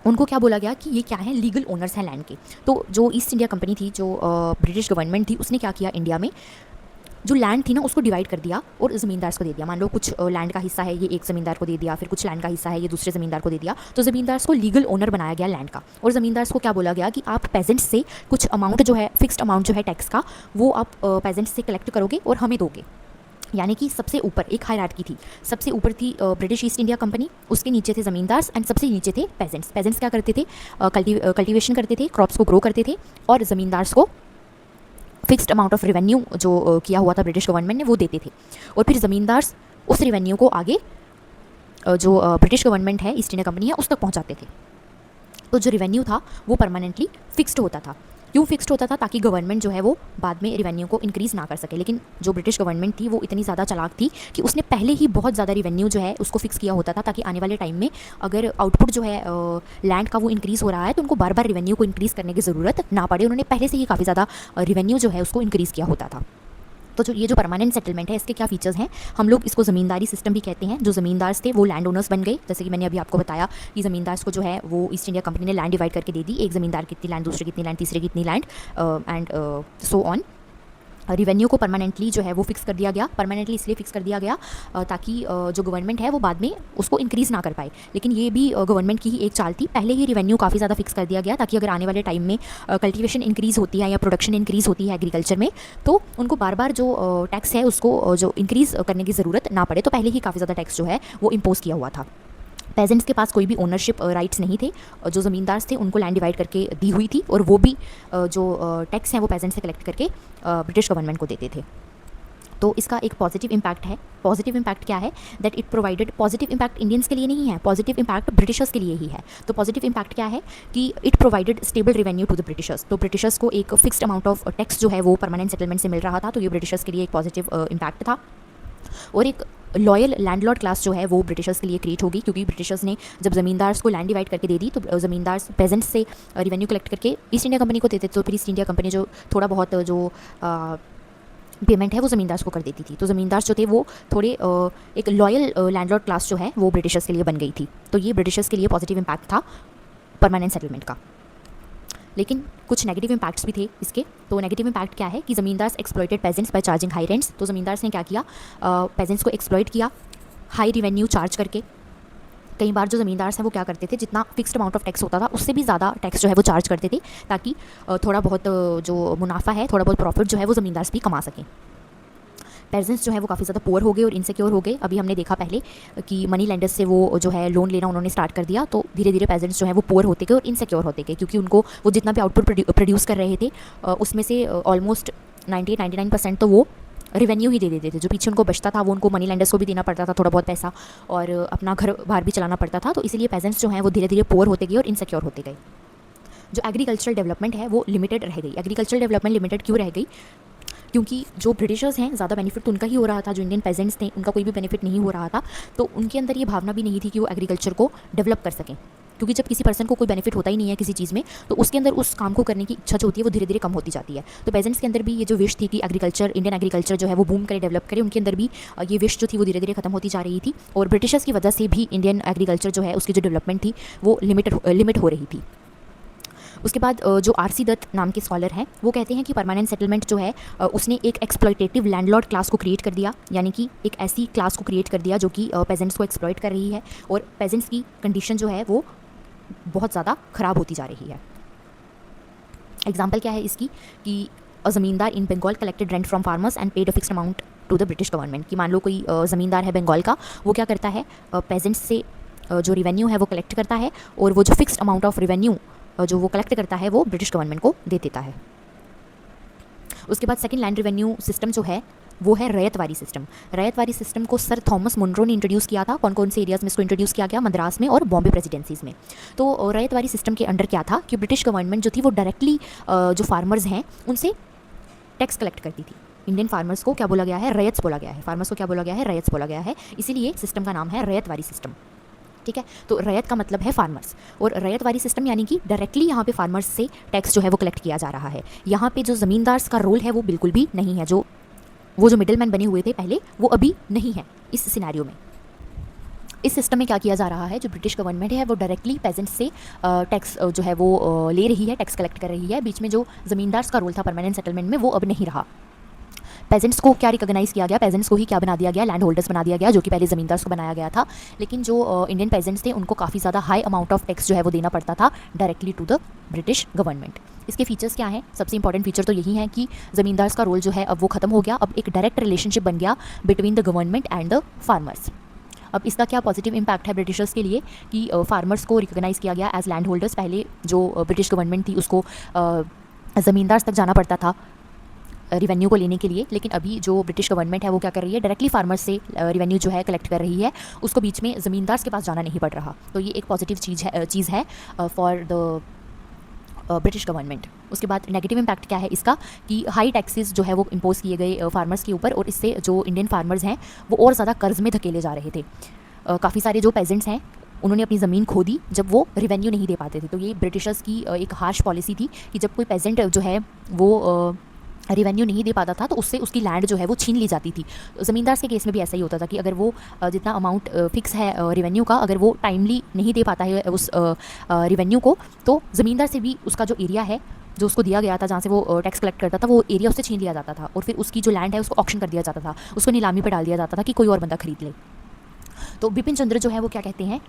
[SPEAKER 1] उनको क्या बोला गया कि ये क्या है, लीगल ओनर्स हैं लैंड के। तो जो ईस्ट इंडिया कंपनी थी, जो ब्रिटिश गवर्नमेंट थी, उसने क्या किया, इंडिया में जो लैंड थी ना उसको डिवाइड कर दिया और ज़मींदार को दे दिया। मान लो कुछ लैंड का हिस्सा है ये एक ज़मींदार को दे दिया, फिर कुछ लैंड का हिस्सा है ये दूसरे ज़मींदार को दे दिया। तो ज़मींदार को लीगल ओनर बनाया गया लैंड का। और ज़मींदार को क्या बोला गया कि आप पेजेंट्स से कुछ अमाउंट जो है, फिक्स्ड अमाउंट जो है टैक्स का, वो आप पेजेंट्स से कलेक्ट करोगे और हमें दोगे। यानी कि सबसे ऊपर एक हायरार्की थी, सबसे ऊपर थी ब्रिटिश ईस्ट इंडिया कंपनी, उसके नीचे थे ज़मींदार एंड सबसे नीचे थे पेजेंट्स। पेजेंट्स क्या करते थे, कल्टीवेशन करते थे, क्रॉप्स को ग्रो करते थे और ज़मींदार को फिक्स्ड अमाउंट ऑफ रेवेन्यू जो किया हुआ था ब्रिटिश गवर्नमेंट ने वो देते थे, और फिर ज़मींदार उस रेवेन्यू को आगे जो ब्रिटिश गवर्नमेंट है, ईस्ट इंडिया कंपनी है, उस तक पहुंचाते थे। तो जो रेवेन्यू था वो परमानेंटली फिक्स्ड होता था। क्यों फिक्स्ड होता था? ताकि गवर्नमेंट जो है वो बाद में रेवेन्यू को इंक्रीज़ ना कर सके। लेकिन जो ब्रिटिश गवर्नमेंट थी वो इतनी ज़्यादा चालाक थी कि उसने पहले ही बहुत ज़्यादा रेवेन्यू जो है उसको फिक्स किया होता था, ताकि आने वाले टाइम में अगर आउटपुट जो है लैंड का वो इंक्रीज़ हो रहा है तो उनको बार बार रेवेन्यू को इंक्रीज़ करने की ज़रूरत ना पड़े। उन्होंने पहले से ही काफ़ी ज़्यादा रेवेन्यू जो है उसको इंक्रीज़ किया होता था। तो जो ये जो परमानेंट सेटलमेंट है इसके क्या फीचर्स हैं? हम लोग इसको ज़मींदारी सिस्टम भी कहते हैं। जो ज़मींदार थे वो लैंड ओनर्स बन गए, जैसे कि मैंने अभी आपको बताया कि ज़मींदार को जो है वो ईस्ट इंडिया कंपनी ने लैंड डिवाइड करके दे दी। एक ज़मींदार कितनी लैंड, दूसरे कितनी लैंड, तीसरे कितनी land, and so on. Revenue को परमानेंटली जो है वो फिक्स कर दिया गया। परमानेंटली इसलिए फिक्स कर दिया गया ताकि जो गवर्नमेंट है वो बाद में उसको इंक्रीज़ ना कर पाए। लेकिन ये भी गवर्नमेंट की ही एक चाल थी, पहले ही रेवेन्यू काफ़ी ज़्यादा फिक्स कर दिया गया ताकि अगर आने वाले टाइम में कल्टीवेशन इंक्रीज़ होती है या प्रोडक्शन इंक्रीज़ होती है एग्रीकल्चर में, तो उनको बार बार जो टैक्स है उसको जो इंक्रीज़ करने की ज़रूरत ना पड़े। तो पहले ही काफ़ी ज़्यादा टैक्स जो है वो इम्पोज़ किया हुआ था। पेजेंट्स के पास कोई भी ओनरशिप राइट्स नहीं थे। जो ज़मींदार थे उनको लैंड डिवाइड करके दी हुई थी, और वो भी जो टैक्स हैं वो पेजेंट्स से कलेक्ट करके ब्रिटिश गवर्नमेंट को देते थे। तो इसका एक पॉजिटिव इम्पैक्ट है। पॉजिटिव इम्पैक्ट क्या है? That it provided, positive impact Indians के लिए नहीं है, पॉजिटिव इम्पैक्ट ब्रिटिशर्स के लिए ही है। तो पॉजिटिव इम्पैक्ट क्या है कि it provided stable revenue to the Britishers. तो ब्रिटिशर्स को एक फिक्स्ड अमाउंट ऑफ टैक्स जो है वो परमानेंट सेटलमेंट से मिल रहा था, तो ये ब्रिटिशर्स के लिए एक पॉजिटिव इम्पैक्ट था। और एक लॉयल लैंडलॉर्ड क्लास जो है वो ब्रिटिशर्स के लिए क्रिएट होगी, क्योंकि ब्रिटिशर्स ने जब ज़मींदार को लैंड डिवाइड करके दे दी तो ज़मींदार पेजेंट्स से रेवेन्यू कलेक्ट करके ईस्ट इंडिया कंपनी को देते थे। तो फिर ईस्ट इंडिया कंपनी जो थोड़ा बहुत जो पेमेंट है वो ज़मींदार को कर देती थी। तो ज़मींदार जो थे वो थोड़े एक लॉयल लैंडलॉर्ड क्लास जो है वो ब्रिटिशर्स के लिए बन गई थी। तो ये ब्रिटिशर्स के लिए पॉजिटिव इम्पैक्ट था परमानेंट सेटलमेंट का। लेकिन कुछ नेगेटिव इम्पैक्ट्स भी थे इसके। तो नेगेटिव इम्पैक्ट क्या है कि zamindar exploited peasants by charging high rents. तो ज़मींदार ने क्या किया? पेजेंट्स को एक्सप्लॉइट किया हाई रेवेन्यू चार्ज करके। कई बार जो ज़मींदार हैं वो क्या करते थे, जितना फिक्स्ड अमाउंट ऑफ टैक्स होता था उससे भी ज़्यादा टैक्स जो है वो चार्ज करते थे, ताकि थोड़ा बहुत जो मुनाफा है, थोड़ा बहुत प्रॉफिट जो है वो ज़मींदार भी कमा सकें। पेजेंट्स जो है वो काफ़ी ज़्यादा पुअर हो गए और इनसिक्योर हो गए। अभी हमने देखा पहले कि मनी लेंडर्स से वो जो है लोन लेना उन्होंने स्टार्ट कर दिया, तो धीरे धीरे पेजेंट्स जो है वो पुअर होते गए और इनसिक्योर होते गए, क्योंकि उनको वो जितना भी आउटपुट प्रोड्यूस कर रहे थे उसमें से ऑलमोस्ट 99% तो वो रेवेन्यू ही दे देते थे। जो पीछे उनको बचता था वो उनको मनी लेंडर्स को भी देना पड़ता था थोड़ा बहुत पैसा, और अपना घर बाहर भी चलाना पड़ता था। तो इसीलिए पेजेंट्स जो हैं वो धीरे धीरे पुअर होते गए और इनसिक्योर होते गए। जो एग्रीकल्चरल डेवलपमेंट है वो लिमिटेड रह गई। एग्रीकल्चरल डेवलपमेंट लिमिटेड क्यों रह गई? क्योंकि जो ब्रिटिशर्स हैं ज़्यादा बेनिफिट तो उनका ही हो रहा था, जो इंडियन पेजेंट्स थे उनका कोई भी बेनिफिट नहीं हो रहा था। तो उनके अंदर ये भावना भी नहीं थी कि वो एग्रीकल्चर को डेवलप कर सकें, क्योंकि जब किसी पर्सन को कोई बेनिफिट होता ही नहीं है किसी चीज़ में, तो उसके अंदर उस काम को करने की इच्छा जो होती है वो धीरे धीरे कम होती जाती है। तो पेजेंट्स के अंदर भी ये जो विश थी कि एग्रीकल्चर, इंडियन एग्रीकल्चर जो है वो बूम करे, डेवलप करे, उनके अंदर भी ये विश जो थी वो धीरे धीरे खत्म होती जा रही थी। और ब्रिटिशर्स की वजह से भी इंडियन एग्रीकल्चर जो है उसकी जो डेवलपमेंट थी वो लिमिट हो रही थी। उसके बाद जो आर.सी. दत्त नाम के स्कॉलर हैं वो कहते हैं कि परमानेंट सेटलमेंट जो है उसने एक एक्सप्लॉइटेटिव लैंडलॉर्ड क्लास को क्रिएट कर दिया, यानी कि एक ऐसी क्लास को क्रिएट कर दिया जो कि पेजेंट्स को एक्सप्लॉइट कर रही है, और पेजेंट्स की कंडीशन जो है वो बहुत ज़्यादा ख़राब होती जा रही है। एग्जाम्पल क्या है इसकी कि zamindar in Bengal collected rent from farmers and paid a fixed amount to the British government. कि मान लो कोई ज़मींदार है बंगाल का, वो क्या करता है, पेजेंट्स से जो रेवेन्यू है वो कलेक्ट करता है, और वो जो फिक्स्ड अमाउंट ऑफ रेवेन्यू जो वो कलेक्ट करता है वो ब्रिटिश गवर्नमेंट को दे देता है। उसके बाद सेकंड लैंड रेवेन्यू सिस्टम जो है वो है रैयतवारी सिस्टम। रैयतवारी सिस्टम को सर थॉमस मुनरो ने इंट्रोड्यूस किया था। कौन कौन से एरियाज़ में इसको इंट्रोड्यूस किया गया? मद्रास में और बॉम्बे प्रेसिडेंसीज़ में। तो रैयतवारी सिस्टम के अंडर क्या था कि ब्रिटिश गवर्नमेंट जो थी वो डायरेक्टली जो फार्मर्स हैं उनसे टैक्स कलेक्ट करती थी। इंडियन फार्मर्स को क्या बोला गया है? रैयत्स बोला गया है। फार्मर्स को क्या बोला गया है? रैयत्स बोला गया है। इसीलिए सिस्टम का नाम है रैयतवारी सिस्टम। ठीक है, तो रैयत का मतलब है फार्मर्स, और रैयतवारी सिस्टम यानी कि डायरेक्टली यहाँ पे फार्मर्स से टैक्स जो है वो कलेक्ट किया जा रहा है। यहाँ पे जो ज़मींदार का रोल है वो बिल्कुल भी नहीं है। वो जो मिडिल मैन बने हुए थे पहले वो अभी नहीं है इस सिनेरियो में। इस सिस्टम में क्या किया जा रहा है, जो ब्रिटिश गवर्नमेंट है वो डायरेक्टली पेजेंट्स से टैक्स जो है वो ले रही है, टैक्स कलेक्ट कर रही है। बीच में जो ज़मींदार का रोल था परमानेंट सेटलमेंट में वो अब नहीं रहा। पेजेंट्स को क्या रिकॉग्नाइज़ किया गया? पेजेंट्स को ही क्या बना दिया गया? लैंड होल्डर्स बना दिया गया, जो कि पहले ज़मींदार को बनाया गया था। लेकिन जो इंडियन पेजेंट्स थे उनको काफ़ी ज़्यादा हाई अमाउंट ऑफ टैक्स जो है वो देना पड़ता था directly to the British government. इसके फीचर्स क्या हैं? सबसे इंपॉर्टेंट फीचर तो यही है कि ज़मींदार का रोल जो है अब वो खत्म हो गया। अब एक डायरेक्ट रिलेशनशिप बन गया between the government and the farmers. अब इसका क्या पॉजिटिव इम्पैक्ट है ब्रिटिशर्स के लिए कि फार्मर्स को रिकॉग्नाइज़ किया गया एज लैंड होल्डर्स। पहले जो ब्रिटिश गवर्नमेंट थी उसको ज़मींदार तक जाना पड़ता था रिवेन्यू को लेने के लिए, लेकिन अभी जो ब्रिटिश गवर्नमेंट है वो क्या कर रही है, डायरेक्टली फार्मर्स से रिवेन्यू जो है कलेक्ट कर रही है, उसको बीच में ज़मींदार के पास जाना नहीं पड़ रहा। तो ये एक पॉजिटिव चीज़ है फॉर द ब्रिटिश गवर्नमेंट। उसके बाद नेगेटिव इम्पैक्ट क्या है इसका, कि हाई टैक्सेस जो है वो इम्पोज किए गए फार्मर्स के ऊपर, और इससे जो इंडियन फार्मर्स हैं वो और ज़्यादा कर्ज में धकेले जा रहे थे। काफ़ी सारे जो पेजेंट्स हैं उन्होंने अपनी ज़मीन खो दी जब वो रिवेन्यू नहीं दे पाते थे। तो ये ब्रिटिशर्स की एक हार्श पॉलिसी थी कि जब कोई पेजेंट जो है वो रिवेन्यू नहीं दे पाता था तो उससे उसकी लैंड जो है वो छीन ली जाती थी। ज़मींदार के केस में भी ऐसा ही होता था कि अगर वो जितना अमाउंट फिक्स है रिवेन्यू का, अगर वो टाइमली नहीं दे पाता है उस रिवेन्यू को, तो ज़मींदार से भी उसका जो एरिया है जो उसको दिया गया था, जहाँ से वो टैक्स कलेक्ट करता था, वो एरिया उससे छीन लिया जाता था और फिर उसकी जो लैंड है उसको ऑक्शन कर दिया जाता था, उसको नीलामी पर डाल दिया जाता था कि कोई और बंदा खरीद ले। तो बिपिन चंद्र जो है वो क्या कहते हैं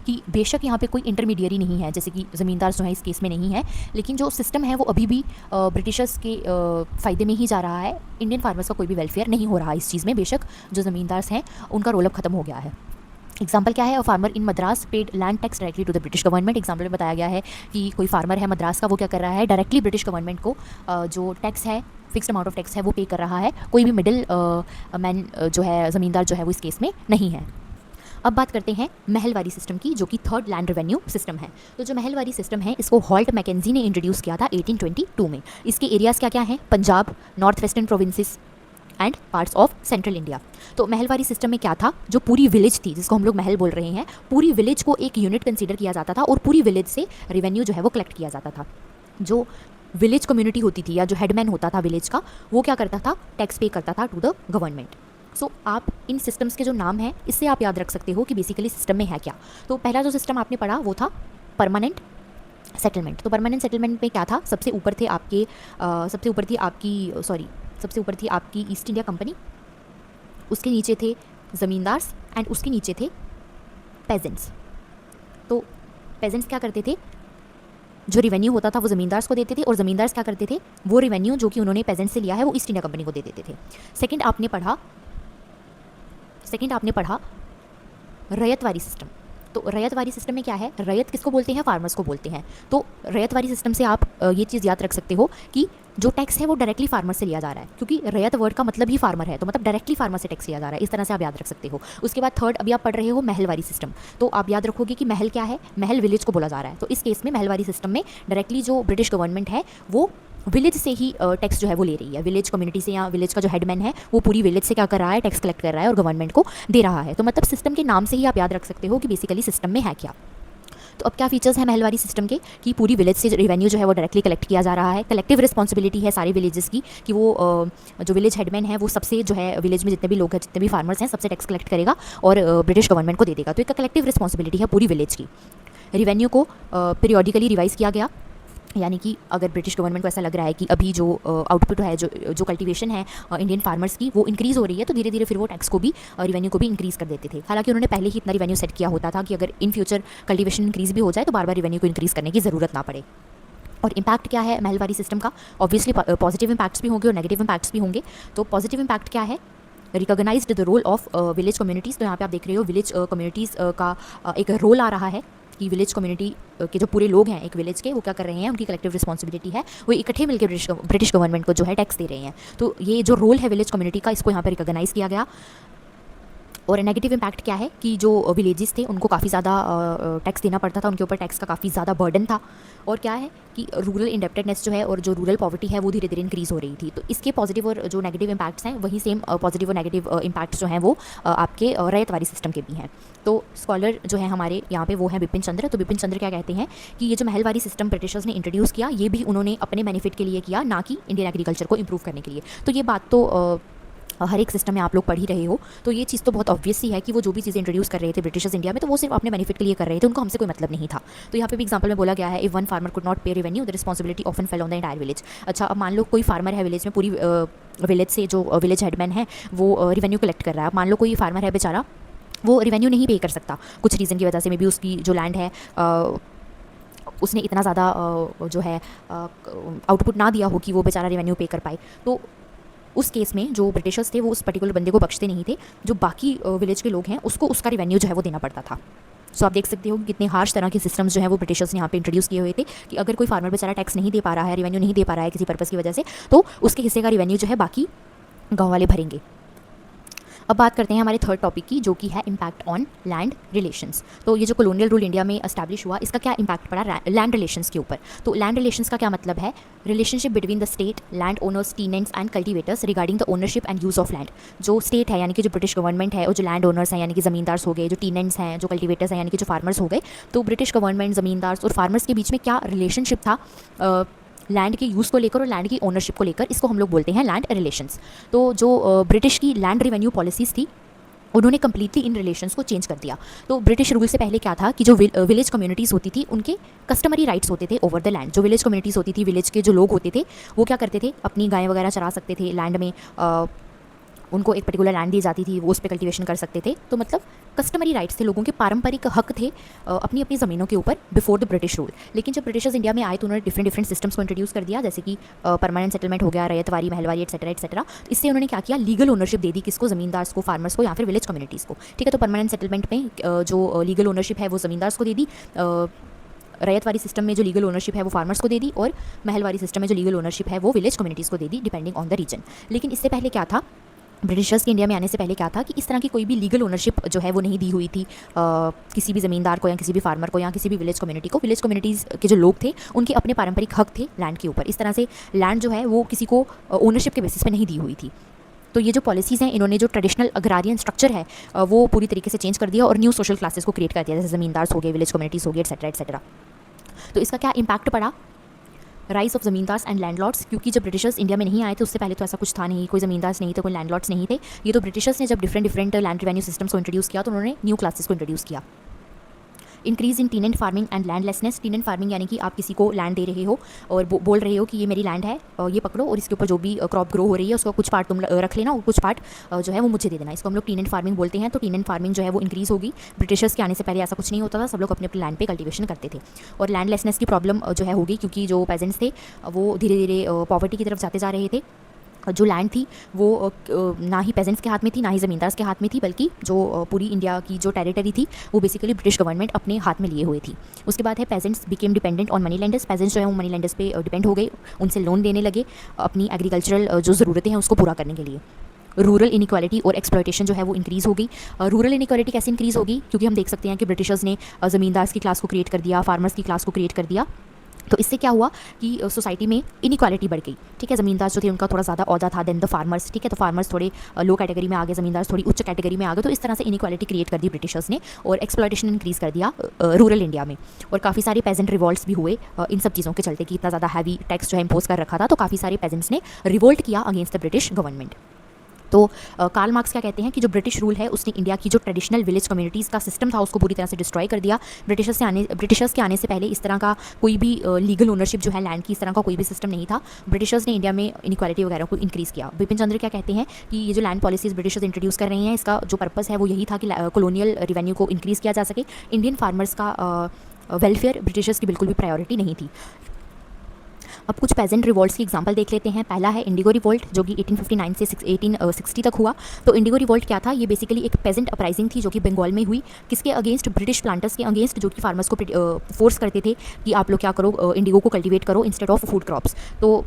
[SPEAKER 1] कि बेशक यहाँ पे कोई इंटरमीडियरी नहीं है, जैसे कि ज़मींदार जो है इस केस में नहीं है, लेकिन जो सिस्टम है वो अभी भी ब्रिटिशर्स के फ़ायदे में ही जा रहा है। इंडियन फार्मर्स का कोई भी वेलफेयर नहीं हो रहा इस चीज़ में। बेशक जो ज़मींदार हैं उनका रोल अब खत्म हो गया है। एग्जाम्पल क्या है, a farmer in Madras paid land tax directly to the British government. Example में बताया गया है कि कोई फार्मर है मद्रास का, वो क्या कर रहा है, डायरेक्टली ब्रिटिश गवर्नमेंट को जो टैक्स है, फिक्स्ड अमाउंट ऑफ टैक्स है वो पे कर रहा है। कोई भी मिडिल मैन जो है, ज़मींदार जो है वो इस केस में नहीं है। अब बात करते हैं महलवारी सिस्टम की, जो कि थर्ड लैंड रेवेन्यू सिस्टम है। तो जो महलवारी सिस्टम है इसको हॉल्ट मैकेंजी ने इंट्रोड्यूस किया था 1822 में। इसके एरियाज़ क्या क्या हैं, Punjab, north western provinces and parts of central India. तो महलवारी सिस्टम में क्या था, जो पूरी विलेज थी जिसको हम लोग महल बोल रहे हैं, पूरी विलेज को एक यूनिट कंसीडर किया जाता था और पूरी विलेज से रिवेन्यू जो है वो कलेक्ट किया जाता था। जो विलेज कम्युनिटी होती थी या जो हेडमैन होता था विलेज का, वो क्या करता था, टैक्स पे करता था टू द गवर्नमेंट। सो आप इन सिस्टम्स के जो नाम हैं इससे आप याद रख सकते हो कि बेसिकली सिस्टम में है क्या। तो पहला जो सिस्टम आपने पढ़ा वो था परमानेंट सेटलमेंट। तो परमानेंट सेटलमेंट में क्या था, सबसे ऊपर थी आपकी ईस्ट इंडिया कंपनी, उसके नीचे थे ज़मींदार्स एंड उसके नीचे थे पेजेंट्स। तो पेजेंट्स क्या करते थे, जो रिवेन्यू होता था वो ज़मींदार्स को देते थे, और ज़मींदार्स क्या करते थे, वो रिवेन्यू जो कि उन्होंने पेजेंट से लिया है वो ईस्ट इंडिया कंपनी को दे देते थे। सेकंड आपने पढ़ा रैयतवारी सिस्टम। तो रैयतवारी सिस्टम में क्या है, रैयत किसको बोलते हैं, फार्मर्स को बोलते हैं। तो रैयतवारी सिस्टम से आप ये चीज़ याद रख सकते हो कि जो टैक्स है वो डायरेक्टली फार्मर से लिया जा रहा है, क्योंकि रैयत वर्ड का मतलब ही फार्मर है, तो मतलब डायरेक्टली फार्मर से टैक्स लिया जा रहा है। इस तरह से आप याद रख सकते हो। उसके बाद थर्ड अभी आप पढ़ रहे हो महलवारी सिस्टम। तो आप याद रखोगे कि महल क्या है, महल विलेज को बोला जा रहा है। तो इस केस में महलवारी सिस्टम में डायरेक्टली जो ब्रिटिश गवर्नमेंट है वो विलेज से ही टैक्स जो है वो ले रही है, विलेज कम्युनिटी से, या विलेज का जो हेडमैन है वो पूरी विलेज से क्या कर रहा है, टैक्स कलेक्ट कर रहा है और गवर्नमेंट को दे रहा है। तो मतलब सिस्टम के नाम से ही आप याद रख सकते हो कि बेसिकली सिस्टम में है क्या। तो अब क्या फीचर्स हैं महलवारी सिस्टम के, कि पूरी विलेज से रिवेन्यू जो है वो डायरेक्टली कलेक्ट किया जा रहा है। कलेक्टिव रिस्पॉन्सिबिलिटी है सारे विलेजेस की, कि वो जो विलेज हेडमैन है वो सबसे जो है विलेज में जितने भी लोग हैं, जितने भी फार्मर्स हैं, सबसे टैक्स कलेक्ट करेगा और ब्रिटिश गवर्नमेंट को दे देगा। तो एक कलेक्टिव रिस्पॉन्सिबिलिटी है पूरी विलेज की। रिवेन्यू को पीरियडिकली रिवाइज किया गया, यानी कि अगर ब्रिटिश गवर्नमेंट को ऐसा लग रहा है कि अभी जो आउटपुट है, जो कल्टीवेशन है इंडियन फार्मर्स की वो इंक्रीज़ हो रही है, तो धीरे धीरे फिर वो टैक्स को भी, रिवेन्यू को भी इंक्रीज़ कर देते थे। हालांकि उन्होंने पहले ही इतना रिवेन्यू सेट किया होता था कि अगर इन फ्यूचर कल्टीवेशन इंक्रीज़ भी हो जाए तो बार बार रिवेन्यू को इंक्रीज़ करने की ज़रूरत ना पड़े। और इम्पैक्ट क्या है महलवारी सिस्टम का, ऑब्वियसली पॉजिटिव इम्पैक्ट्स भी होंगे और नेगेटिव इम्पैक्ट्स भी होंगे। तो पॉजिटिव इम्पैक्ट क्या है, recognized the role of village communities. तो यहाँ पे आप देख रहे हो विलेज कम्युनिटीज़ का एक रोल आ रहा है कि विलेज कम्युनिटी के जो पूरे लोग हैं एक विलेज के, वो क्या कर रहे हैं, उनकी कलेक्टिव रिस्पॉन्सिबिलिटी है, वो इकट्ठे मिलकर ब्रिटिश गवर्नमेंट को जो है टैक्स दे रहे हैं। तो ये जो रोल है विलेज कम्युनिटी का, इसको यहाँ पर रिकॉग्नाइज़ किया गया। और नेगेटिव इम्पैक्ट क्या है कि जो विलेजेस थे उनको काफ़ी ज़्यादा टैक्स देना पड़ता था, उनके ऊपर टैक्स का काफ़ी ज़्यादा बर्डन था। और क्या है कि रूरल इंडेप्टेडनेस जो है और जो रूरल पॉवर्टी है वो धीरे धीरे इंक्रीज़ हो रही थी। तो इसके पॉजिटिव और जो नेगेटिव इम्पैक्ट्स हैं वही सेम पॉजिटिव और नेगेटिव इम्पैक्ट्स जो हैं वो आपके रैयतवारी सिस्टम के भी हैं। तो स्कॉलर जो है हमारे यहाँ पे वो हैं बिपिन चंद्र। तो बिपिन चंद्र क्या कहते हैं कि ये जो महलवारी सिस्टम ब्रिटिशर्स ने इंट्रोड्यूस किया, ये भी उन्होंने अपने बेनिफिट के लिए किया, ना कि इंडियन एग्रीकल्चर को इम्प्रूव करने के लिए। तो ये बात तो हर एक सिस्टम में आप लोग पढ़ ही रहे हो। तो ये चीज़ तो बहुत ऑब्वियस ही है कि वो जो भी चीज़ें इंट्रोड्यूस कर रहे थे ब्रिटिशर्स इंडिया में, तो वो सिर्फ अपने बेनिफिट के लिए कर रहे थे, उनको हमसे कोई मतलब नहीं था। तो यहाँ पे भी एग्जांपल में बोला गया है, if one farmer could not pay revenue the responsibility often fell on the entire village. अच्छा, अब मान लो कोई फार्मर है विलेज में, पूरी विलेज से जो विलेज हेडमैन है वो रिवेन्यू कलेक्ट कर रहा है। अब मान लो कोई फार्मर है बेचारा, वो रिवेन्यू नहीं पे कर सकता कुछ रीज़न की वजह से, मे बी उसकी जो लैंड है उसने इतना ज़्यादा जो है आउटपुट ना दिया हो कि वो बेचारा रिवेन्यू पे कर पाए। तो उस केस में जो ब्रिटिशर्स थे वो उस पर्टिकुलर बंदे को बख्शते नहीं थे, जो बाकी विलेज के लोग हैं उसको उसका रिवेन्यू जो है वो देना पड़ता था। सो आप देख सकते हो कि कितने हार्श तरह के सिस्टम्स जो है वो ब्रिटिशर्स ने यहाँ पे इंट्रोड्यूस किए हुए थे कि अगर कोई फार्मर बेचारा टैक्स नहीं दे पा रहा है, रेवेन्यू नहीं दे पा रहा है किसी पर्पज़ की वजह से, तो उसके हिस्से का रेवेन्यू जो है बाकी गाँव वाले भरेंगे। अब बात करते हैं हमारे थर्ड टॉपिक की, जो कि है इम्पैक्ट ऑन लैंड रिलेशंस। तो ये जो कॉलोनियल रूल इंडिया में एस्टैब्लिश हुआ, इसका क्या इम्पैक्ट पड़ा लैंड रिलेशंस के ऊपर। तो लैंड रिलेशंस का क्या मतलब है, relationship between the state, land owners, tenants and cultivators regarding the ownership and use of land. जो स्टेट है यानी कि जो ब्रिटिश गवर्नमेंट है, और जो लैंड ओनर्स हैं यानी कि ज़मींदार्स हो गए, जो टीनेंट्स हैं, जो कल्टिवेटर्स हैं यानी कि जो फार्मर्स हो गए, तो ब्रिटिश गवर्नमेंट, ज़मींदार्स और फार्मर्स के बीच में क्या रिलेशनशिप था लैंड के यूज़ को लेकर और लैंड की ओनरशिप को लेकर, इसको हम लोग बोलते हैं लैंड रिलेशंस। तो जो ब्रिटिश की लैंड रेवेन्यू पॉलिसीज़ थी, उन्होंने कम्प्लीटली इन रिलेशंस को चेंज कर दिया। तो ब्रिटिश रूल से पहले क्या था कि जो विलेज कम्युनिटीज़ होती थी, उनके कस्टमरी राइट्स होते थे ओवर द लैंड। जो विलेज कम्युनिटीज़ होती थी, विलेज के जो लोग होते थे, वो क्या करते थे, अपनी गायें वगैरह चरा सकते थे लैंड में, उनको एक पर्टिकुलर लैंड दी जाती थी, वो उस पर कल्टिवेशन कर सकते थे। तो मतलब कस्टमरी राइट्स थे, लोगों के पारंपरिक हक थे अपनी अपनी ज़मीनों के ऊपर बिफोर द ब्रिटिश रूल। लेकिन जब ब्रिटिशर्स इंडिया में आए तो उन्होंने डिफरेंट सिस्टम्स को इंट्रोड्यूस कर दिया, जैसे कि परमानेंट सेटलमेंट हो गया, रैयतवारी, महलवारी एटसेट्रा एटसेट्रा। तो इससे उन्होंने क्या किया, लीगल ओनरशिप दे दी, किसको, ज़मींदार्स को, फार्मर्स को या फिर विलेज कम्युनिटीज़ को। ठीक है, तो परमानेंट सेटलमेंट में जो लीगल ओनरशिप है वो ज़मींदार्स को दे दी, रैयतवारी सिस्टम में जो लीगल ओनरशिप है वो फार्मर्स को दे दी, और महलवारी सिस्टम में जो लीगल ओनरशिप है वो विलेज कम्युनिटीज़ को दे दी, डिपेंडिंग ऑन द रीजन। लेकिन इससे पहले क्या था, ब्रिटिशर्स के इंडिया में आने से पहले क्या था कि इस तरह की कोई भी लीगल ओनरशिप जो है वो नहीं दी हुई थी किसी भी ज़मींदार को या किसी भी फार्मर को या किसी भी विलेज कम्युनिटी को। विलेज कम्युनिटीज़ के जो लोग थे, उनके अपने पारंपरिक हक थे लैंड के ऊपर। इस तरह से लैंड जो है वो किसी को ओनरशिप के बेसिस पे नहीं दी हुई थी। तो ये जो पॉलिसीज़ हैं, इन्होंने जो ट्रेडिशनल अग्रारियन स्ट्रक्चर है वो पूरी तरीके से चेंज कर दिया और न्यू सोशल क्लासेस को क्रिएट कर दिया, जैसे ज़मींदार्स हो गए, विलेज कम्युनिटीज़ हो गए, एटसेट्रा एटसेट्रा। तो इसका क्या इम्पैक्ट पड़ा, rise of zamindars and landlords. क्योंकि जब ब्रिटिशर्स इंडिया में नहीं आए थे, उससे पहले तो ऐसा कुछ था नहीं, कोई ज़मींदार्स नहीं थे, कोई लैंडलॉर्ड्स नहीं थे। ये तो ब्रिटिशर्स ने जब डिफरेंट लैंड रेवेन्यू सिस्टम्स को इंट्रोड्यूस किया, तो उन्होंने न्यू क्लासेस को इंट्रोड्यूस किया। Increase in tenant farming and landlessness. Tenant farming यानी कि आप किसी को लैंड दे रहे हो और बोल रहे हो कि ये मेरी लैंड है, ये पकड़ो और इसके ऊपर जो भी क्रॉप ग्रो हो रही है उसका कुछ पार्ट तुम रख लेना और कुछ पार्ट जो है वो मुझे दे देना। इसको हम लोग टीनेंट फार्मिंग बोलते हैं। तो टीनेंट फार्मिंग जो है वो इंक्रीज़ होगी। ब्रिटिशर्स के आने से पहले ऐसा कुछ नहीं होता था, सब लोग अपने अपने लैंड पे कल्टिवेशन करते थे। और लैंडलेसनेस की प्रॉब्लम जो है होगी, क्योंकि जो पेजेंट्स थे वो धीरे धीरे पॉवर्टी की तरफ जाते जा रहे थे। जो लैंड थी वो ना ही पेजेंट्स के हाथ में थी, ना ही ज़मींदार्स के हाथ में थी, बल्कि जो पूरी इंडिया की जो टेरिटरी थी वो बेसिकली ब्रिटिश गवर्नमेंट अपने हाथ में लिए हुए थी। उसके बाद है pageants became dependent on money landers. Pageants जो है वो मनी लैंडर्स पे डिपेंड हो गए, उनसे लोन लेने लगे अपनी एग्रीकल्चरल जो ज़रूरतें हैं उसको पूरा करने के लिए। रूरल इनइक्वालिटी और एक्सप्लॉयटेशन जो है वो इंक्रीज़ हो गई। रूरल इनइक्वालिटी कैसे इंक्रीज़ होगी, क्योंकि हम देख सकते हैं कि ब्रिटिशर्स ने ज़मींदार्स की क्लास को क्रिएट कर दिया, फार्मर्स की क्लास को क्रिएट कर दिया। तो इससे क्या हुआ कि सोसाइटी में इनइक्वालिटी बढ़ गई। ठीक है, ज़मींदार जो थे उनका थोड़ा ज़्यादा औहदा था देन द फार्मर्स। ठीक है, तो फार्मर्स थोड़े लो कैटेगरी में आ गए, ज़मींदार थोड़ी उच्च कैटेगरी में आ गए। तो इस तरह से इनइक्वालिटी क्रिएट कर दी ब्रिटिशर्स ने और एक्सप्लॉयटेशन इंक्रीज़ कर दिया रूरल इंडिया में। और काफ़ी सारे पेजेंट रिवॉल्ट्स भी हुए इन सब चीज़ों के चलते कि इतना ज़्यादा हैवी टैक्स जो है इम्पोज कर रखा था। तो काफ़ी सारे पेजेंट्स ने रिवोल्ट किया अगेंस्ट द ब्रिटिश गवर्नमेंट। तो कार्ल मार्क्स क्या कहते हैं कि जो ब्रिटिश रूल है उसने इंडिया की जो ट्रेडिशनल विलेज कम्युनिटीज़ का सिस्टम था उसको पूरी तरह से डिस्ट्रॉय कर दिया। ब्रिटिशर्स के आने से पहले इस तरह का कोई भी लीगल ओनरशिप जो है लैंड की, इस तरह का कोई भी सिस्टम नहीं था। ब्रिटिशर्स ने इंडिया में इनइक्वालिटी वगैरह को इंक्रीज़ किया। बिपिन चंद्र क्या कहते हैं कि ये जो लैंड पॉलिसीज़ ब्रिटिशर्स इंट्रोड्यूस कर रहे हैं, इसका जो पर्पस है वो यही था कि कॉलोनियल रिवेन्यू को इंक्रीज़ किया जा सके। इंडियन फार्मर्स का वेलफेयर ब्रिटिशर्स की बिल्कुल भी प्रायोरिटी नहीं थी। अब कुछ पेजेंट रिवोल्ट्स की एग्जांपल देख लेते हैं। पहला है इंडिगो रिवोल्ट, जो कि 1859 से 1860 तक हुआ। तो इंडिगो रिवोल्ट क्या था, ये बेसिकली एक पेजेंट अपराइजिंग थी जो कि बंगाल में हुई। किसके अगेंस्ट, ब्रिटिश प्लांटर्स के अगेंस्ट, जो कि फार्मर्स को फोर्स करते थे कि आप लोग क्या करो, इंडिगो को कल्टिवेट करो इंस्टेड ऑफ फूड क्रॉप्स। तो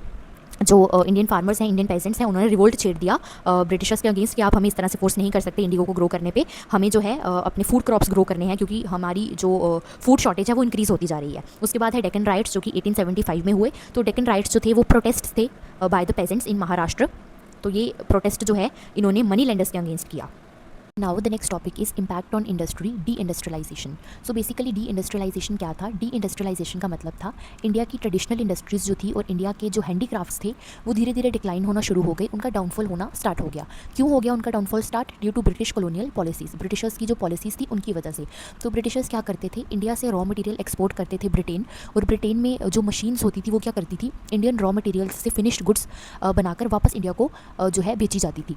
[SPEAKER 1] जो इंडियन फार्मर्स हैं, इंडियन पेजेंट्स हैं, उन्होंने रिवोल्ट छेड़ दिया ब्रिटिशर्स के अगेंस्ट कि आप हमें इस तरह से फोर्स नहीं कर सकते इंडिगो को ग्रो करने पे, हमें जो है अपने फूड क्रॉप्स ग्रो करने हैं, क्योंकि हमारी जो फूड शॉर्टेज है वो इंक्रीज़ होती जा रही है। उसके बाद है डेक्कन राइट्स, जो कि 1875 में हुए। तो डेक्कन राइट्स जो थे वो प्रोटेस्ट थे by the peasants in Maharashtra. तो ये प्रोटेस्ट जो है इन्होंने मनी लैंडर्स के अगेंस्ट किया। Now the next topic is impact on industry, deindustrialization. So basically deindustrialization क्या था, डी इंडस्ट्रियलाइजेशन का मतलब था इंडिया की ट्रेडिशनल इंडस्ट्रीज़ जो थी और इंडिया के जो हैंडीक्राफ्ट्स थे वो धीरे धीरे डिक्लाइन होना शुरू हो गए, उनका डाउनफॉल होना स्टार्ट हो गया। क्यों हो गया उनका downfall start? Due to British colonial policies, Britishers की जो पॉलिसीज़ थी उनकी वजह से। तो ब्रिटिशर्स क्या करते थे, इंडिया से रॉ मटेरियल एक्सपोर्ट करते थे ब्रिटेन, और ब्रिटेन में जो मशीन्स होती थी वो क्या करती थी, इंडियन रॉ मटेरियल से फिनिश्ड गुड्स बनाकर वापस इंडिया को जो है बेची जाती थी।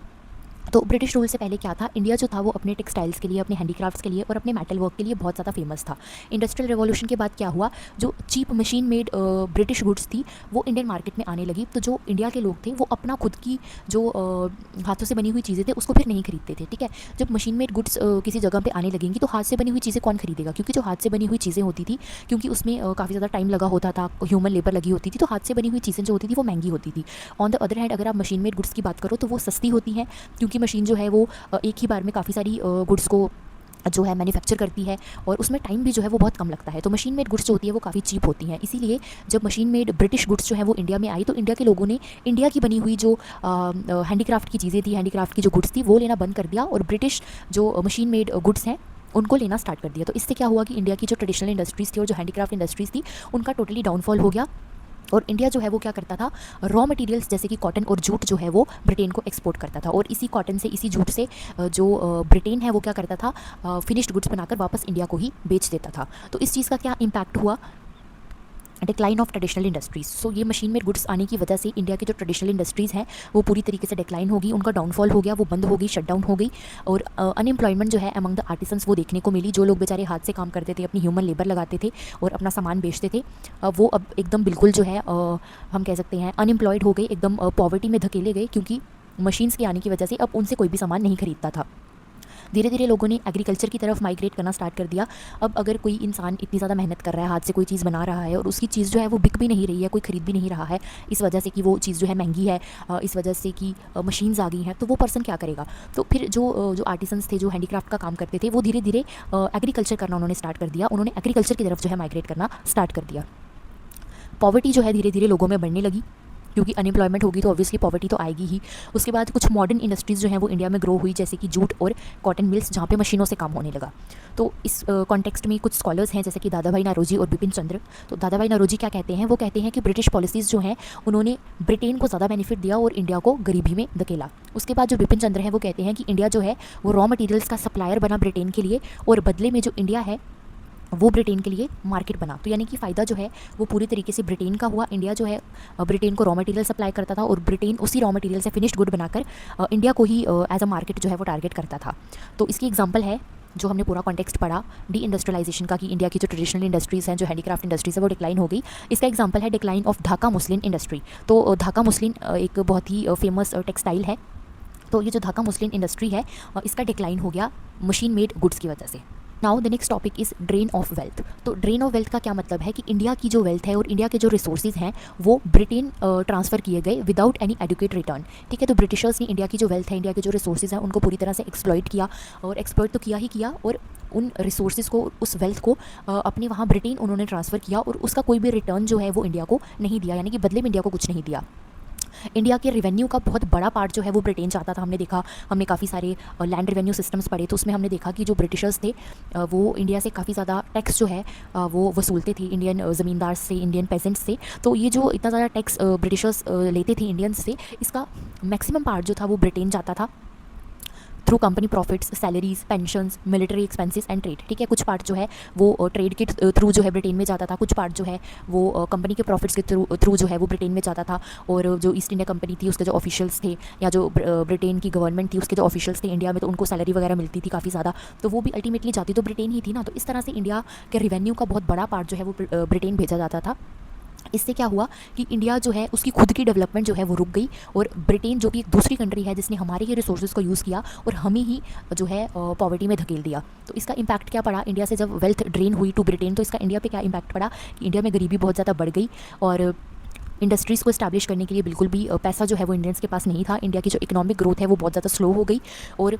[SPEAKER 1] तो ब्रिटिश रूल से पहले क्या था, इंडिया जो था वो अपने टेक्सटाइल्स के लिए, अपने हैंडीक्राफ्ट्स के लिए और अपने मेटल वर्क के लिए बहुत ज़्यादा फेमस था। इंडस्ट्रियल रिवॉल्यूशन के बाद क्या हुआ, जो cheap machine made British goods थी वो इंडियन मार्केट में आने लगी। तो जो इंडिया के लोग थे वो अपना खुद की जो हाथों से बनी हुई चीज़ें थे उसको फिर नहीं खरीदते थे। ठीक है, जब मशीन मेड गुड्स किसी जगह पे आने लगेंगी तो हाथ से बनी हुई चीज़ें कौन खरीदेगा, क्योंकि जो हाथ से बनी हुई चीज़ें होती थी, क्योंकि उसमें काफ़ी ज़्यादा टाइम लगा होता था, ह्यूमन लेबर लगी होती थी, तो हाथ से बनी हुई चीज़ें जो होती थी वो महंगी होती थी। ऑन द अदर हैंड अगर आप मशीन मेड गुड्स की बात करो तो वो सस्ती होती हैं, क्योंकि मशीन जो है वो एक ही बार में काफ़ी सारी गुड्स को जो है मैन्युफैक्चर करती है और उसमें टाइम भी जो है वो बहुत कम लगता है। तो मशीन मेड गुड्स जो होती है वो काफ़ी चीप होती हैं। इसीलिए जब मशीन मेड ब्रिटिश गुड्स जो है वो इंडिया में आई तो इंडिया के लोगों ने इंडिया की बनी हुई जो हैंडीक्राफ्ट की चीज़ें थी, हैंडीक्राफ्ट की जो गुड्स थी वो लेना बंद कर दिया और ब्रिटिश जो मशीन मेड गुड्स हैं उनको लेना स्टार्ट कर दिया। तो इससे क्या हुआ कि इंडिया की जो ट्रेडिशनल इंडस्ट्रीज़ थी और जो हैंडीक्राफ्ट इंडस्ट्रीज़ थी उनका टोटली डाउनफॉल हो गया। और इंडिया जो है वो क्या करता था, रॉ मटेरियल्स जैसे कि कॉटन और जूट जो है वो ब्रिटेन को एक्सपोर्ट करता था और इसी कॉटन से, इसी जूट से जो ब्रिटेन है वो क्या करता था, फिनिश्ड गुड्स बनाकर वापस इंडिया को ही बेच देता था। तो इस चीज़ का क्या इम्पैक्ट हुआ, डिक्लाइन ऑफ ट्रेडिशनल इंडस्ट्रीज़। सो ये मशीन मेड गुड्स आने की वजह से इंडिया की जो ट्रेडिशनल इंडस्ट्रीज़ हैं वो पूरी तरीके से डिक्लाइन होगी, उनका डाउनफॉल हो गया, वो बंद हो गई, शट डाउन हो गई। और अनएम्प्लॉयमेंट जो है अमंग द आर्टिसंस वो देखने को मिली। जो लोग बेचारे हाथ से काम करते थे, अपनी ह्यूमन लेबर लगाते थे और अपना सामान बेचते थे, वो अब एकदम बिल्कुल जो है हम कह सकते हैं अनएम्प्लॉयड हो गए, एकदम पॉवर्टी में धकेले गए, क्योंकि मशीन्स के आने की वजह से अब उनसे कोई भी सामान नहीं खरीदता था। धीरे धीरे लोगों ने एग्रीकल्चर की तरफ माइग्रेट करना स्टार्ट कर दिया। अब अगर कोई इंसान इतनी ज़्यादा मेहनत कर रहा है, हाथ से कोई चीज़ बना रहा है और उसकी चीज़ जो है वो बिक भी नहीं रही है, कोई खरीद भी नहीं रहा है, इस वजह से कि वो चीज़ जो है महंगी है, इस वजह से कि मशीन्स आ गई हैं, तो वो पर्सन क्या करेगा। तो फिर जो आर्टिसंस थे, जो हैंडीक्राफ्ट का काम करते थे, वो धीरे धीरे एग्रीकल्चर करना उन्होंने स्टार्ट कर दिया। उन्होंने एग्रीकल्चर की तरफ जो है माइग्रेट करना स्टार्ट कर दिया। पॉवर्टी जो है धीरे धीरे लोगों में बढ़ने लगी, क्योंकि अनएम्प्लॉयमेंट होगी तो ऑब्वियसली पॉवर्टी तो आएगी ही। उसके बाद कुछ मॉडर्न इंडस्ट्रीज़ जो हैं वो इंडिया में ग्रो हुई, जैसे कि जूट और कॉटन मिल्स, जहाँ पे मशीनों से काम होने लगा। तो इस कॉन्टेक्स्ट में कुछ स्कॉलर्स हैं जैसे कि दादा भाई नौरोजी और बिपिन चंद्र। तो दादा भाई नौरोजी क्या कहते हैं, वो कहते हैं कि ब्रिटिश पॉलिसीज़ जो हैं उन्होंने ब्रिटेन को ज़्यादा बेनिफिट दिया और इंडिया को गरीबी में धकेला। उसके बाद जो बिपिन चंद्र हैं वो कहते हैं कि इंडिया जो है वो रॉ मटीरियल्स का सप्लायर बना ब्रिटेन के लिए, और बदले में जो इंडिया है वो ब्रिटेन के लिए मार्केट बना। तो यानी कि फ़ायदा जो है वो पूरी तरीके से ब्रिटेन का हुआ। इंडिया जो है ब्रिटेन को रॉ मटेरियल सप्लाई करता था और ब्रिटेन उसी रॉ मटेरियल से फिनिश्ड गुड बनाकर इंडिया को ही एज अ मार्केट जो है वो टारगेट करता था। तो इसकी एग्जांपल है जो हमने पूरा कॉन्टेक्स्ट पढ़ा डी इंडस्ट्रियलाइजेशन का, कि इंडिया की जो ट्रेडिशनल इंडस्ट्रीज़ हैं, जो हैंडीक्राफ्ट इंडस्ट्रीज है वो डिक्लाइन हो गई। इसका एग्जांपल है decline of Dhaka muslin industry. तो ढाका मुस्लिन एक बहुत ही फेमस टेक्सटाइल है। तो ये जो ढाका मुस्लिन इंडस्ट्री है इसका डिक्लाइन हो गया मशीन मेड गुड्स की वजह से। Now the next topic is drain of wealth. तो ड्रेन ऑफ वेल्थ का क्या मतलब है कि इंडिया की जो वेल्थ है और इंडिया के जो रिसोर्सेज हैं वो ब्रिटेन ट्रांसफ़र किए गए विदाउट एनी एडुकेट रिटर्न। ठीक है, तो ब्रिटिशर्स ने इंडिया की जो वेल्थ है, इंडिया के जो रिसोर्सेज हैं उनको पूरी तरह से एक्सप्लॉइट किया, और एक्सप्लॉइट तो किया ही किया, और उन रिसोर्सेज को, उस वेल्थ को अपने वहाँ ब्रिटेन उन्होंने ट्रांसफ़र किया, और उसका कोई भी रिटर्न जो है वो इंडिया को नहीं दिया, यानी कि बदले में इंडिया को कुछ नहीं दिया। इंडिया के रेवेन्यू का बहुत बड़ा पार्ट जो है वो ब्रिटेन चाहता था। हमने देखा, हमने काफ़ी सारे लैंड रेवेन्यू सिस्टम्स पढ़े, तो उसमें हमने देखा कि जो ब्रिटिशर्स थे वो इंडिया से काफ़ी ज़्यादा टैक्स जो है वो वसूलते थे इंडियन ज़मींदार से, इंडियन पेजेंट्स से। तो ये जो इतना ज़्यादा टैक्स ब्रिटिशर्स लेते थे इंडियंस से, इसका मैक्सिमम पार्ट जो था वो ब्रिटेन चाहता था through company profits, salaries, pensions, military expenses and trade. ठीक है, कुछ पार्ट जो है वो ट्रेड के थ्रू जो है ब्रिटेन में जाता था, कुछ पार्ट जो है वो कंपनी के प्रॉफिट्स के थ्रू जो है वो ब्रिटेन में जाता था। और जो ईस्ट इंडिया कंपनी थी उसके जो ऑफिशियल्स थे, या जो ब्रिटेन की गवर्नमेंट थी उसके जो ऑफिशियल्स थे इंडिया में, तो उनको सैलरी वगैरह मिलती थी काफ़ी ज़्यादा, तो वो भी अल्टीमेटली जाती तो ब्रिटेन ही थी ना। तो इस तरह से इंडिया के रेवेन्यू का बहुत बड़ा पार्ट जो है वो ब्रिटेन भेजा जाता था। इससे क्या हुआ कि इंडिया जो है उसकी खुद की डेवलपमेंट जो है वो रुक गई, और ब्रिटेन जो कि एक दूसरी कंट्री है जिसने हमारे ही रिसोर्सेज को यूज़ किया और हमें ही जो है पॉवर्टी में धकेल दिया। तो इसका इम्पैक्ट क्या पड़ा, इंडिया से जब वेल्थ ड्रेन हुई टू ब्रिटेन, तो इसका इंडिया पे क्या इम्पैक्ट पड़ा कि इंडिया में गरीबी बहुत ज़्यादा बढ़ गई, और इंडस्ट्रीज़ को इस्टेब्लिश करने के लिए बिल्कुल भी पैसा जो है वो इंडियंस के पास नहीं था। इंडिया की जो इकोनॉमिक ग्रोथ है वो बहुत ज़्यादा स्लो हो गई, और